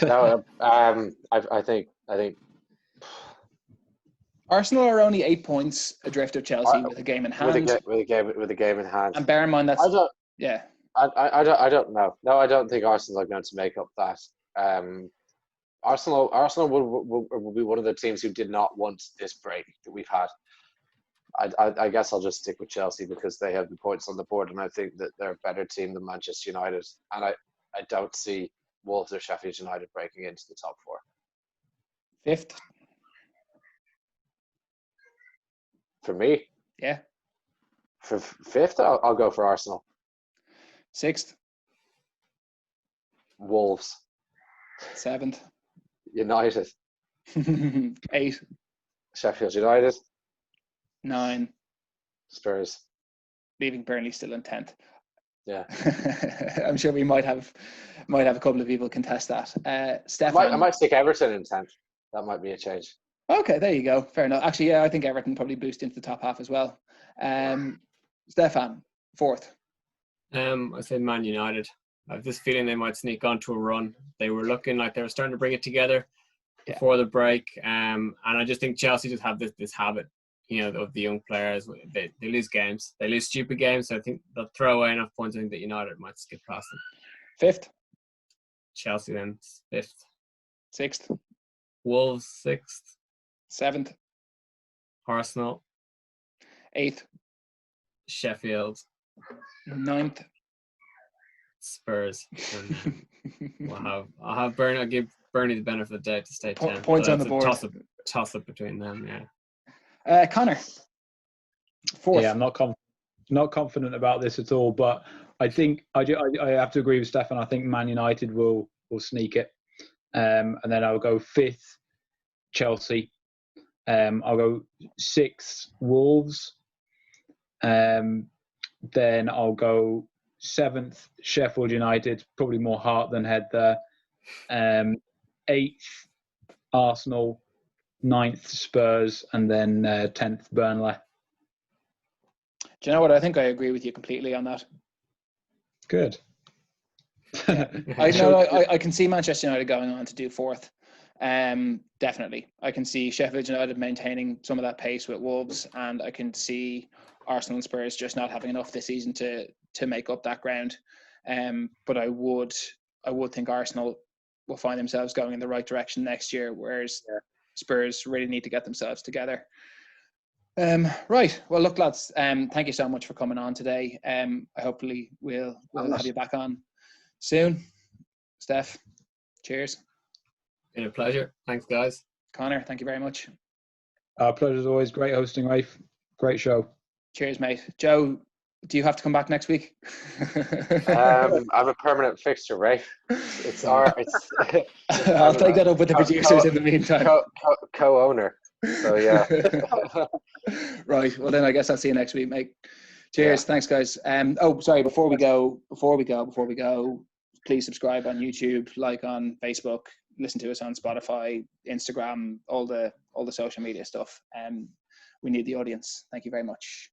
No. I think. Arsenal are only 8 points adrift of Chelsea with a game in hand. With a game in hand. And bear in mind that's I don't know. No, I don't think Arsenal are going to make up that. Arsenal will be one of the teams who did not want this break that we've had. I guess I'll just stick with Chelsea because they have the points on the board, and I think that they're a better team than Manchester United. And I don't see Wolves or Sheffield United breaking into the top four. Fifth. For me? Yeah. For fifth, I'll go for Arsenal. Sixth. Wolves. Seventh. United. 8. Sheffield United. 9. Spurs. Leaving Burnley still in 10th. Yeah. I'm sure we might have a couple of people contest that. Stefan. I might stick Everton in 10th. That might be a change. Okay, there you go. Fair enough. Actually, yeah, I think Everton probably boost into the top half as well. Stefan, fourth. I say Man United. I have this feeling they might sneak onto a run. They were looking like they were starting to bring it together before the break. And I just think Chelsea just have this habit, of the young players. They lose games. They lose stupid games. So I think they'll throw away enough points. I think that United might skip past them. Fifth. Chelsea then. Fifth. Sixth. Wolves, sixth. Seventh. Arsenal. 8th. Sheffield. 9th. Spurs. I'll have Burnley. I'll give Burnley the benefit of the doubt to stay 10th. Points on the board. Toss up between them. Conor. Fourth. Yeah, I'm not confident about this at all, but I think I have to agree with Stefan. I think Man United will sneak it, and then I'll go 5th, Chelsea. I'll go 6th, Wolves. Then I'll go 7th, Sheffield United. Probably more heart than head there. 8th, Arsenal. 9th, Spurs, and then 10th, Burnley. Do you know what? I think I agree with you completely on that. Good. I can see Manchester United going on to do 4th. Definitely. I can see Sheffield United maintaining some of that pace with Wolves, and I can see Arsenal and Spurs just not having enough this season to make up that ground. But I would think Arsenal will find themselves going in the right direction next year, whereas Spurs really need to get themselves together. Right. Well, look, lads, thank you so much for coming on today. Hopefully we'll have you back on soon. Steph, cheers. Been a pleasure. Thanks, guys. Conor, thank you very much. Pleasure as always. Great hosting, Rafe. Great show. Cheers, mate. Joe, do you have to come back next week? I'm a permanent fixture, Rafe. I'll take that up with the producers in the meantime. Co-owner. So yeah. Right. Well, then I guess I'll see you next week, mate. Cheers. Yeah. Thanks, guys. Sorry. Before we go, please subscribe on YouTube, like on Facebook, listen to us on Spotify, Instagram, all the social media stuff. We need the audience. Thank you very much.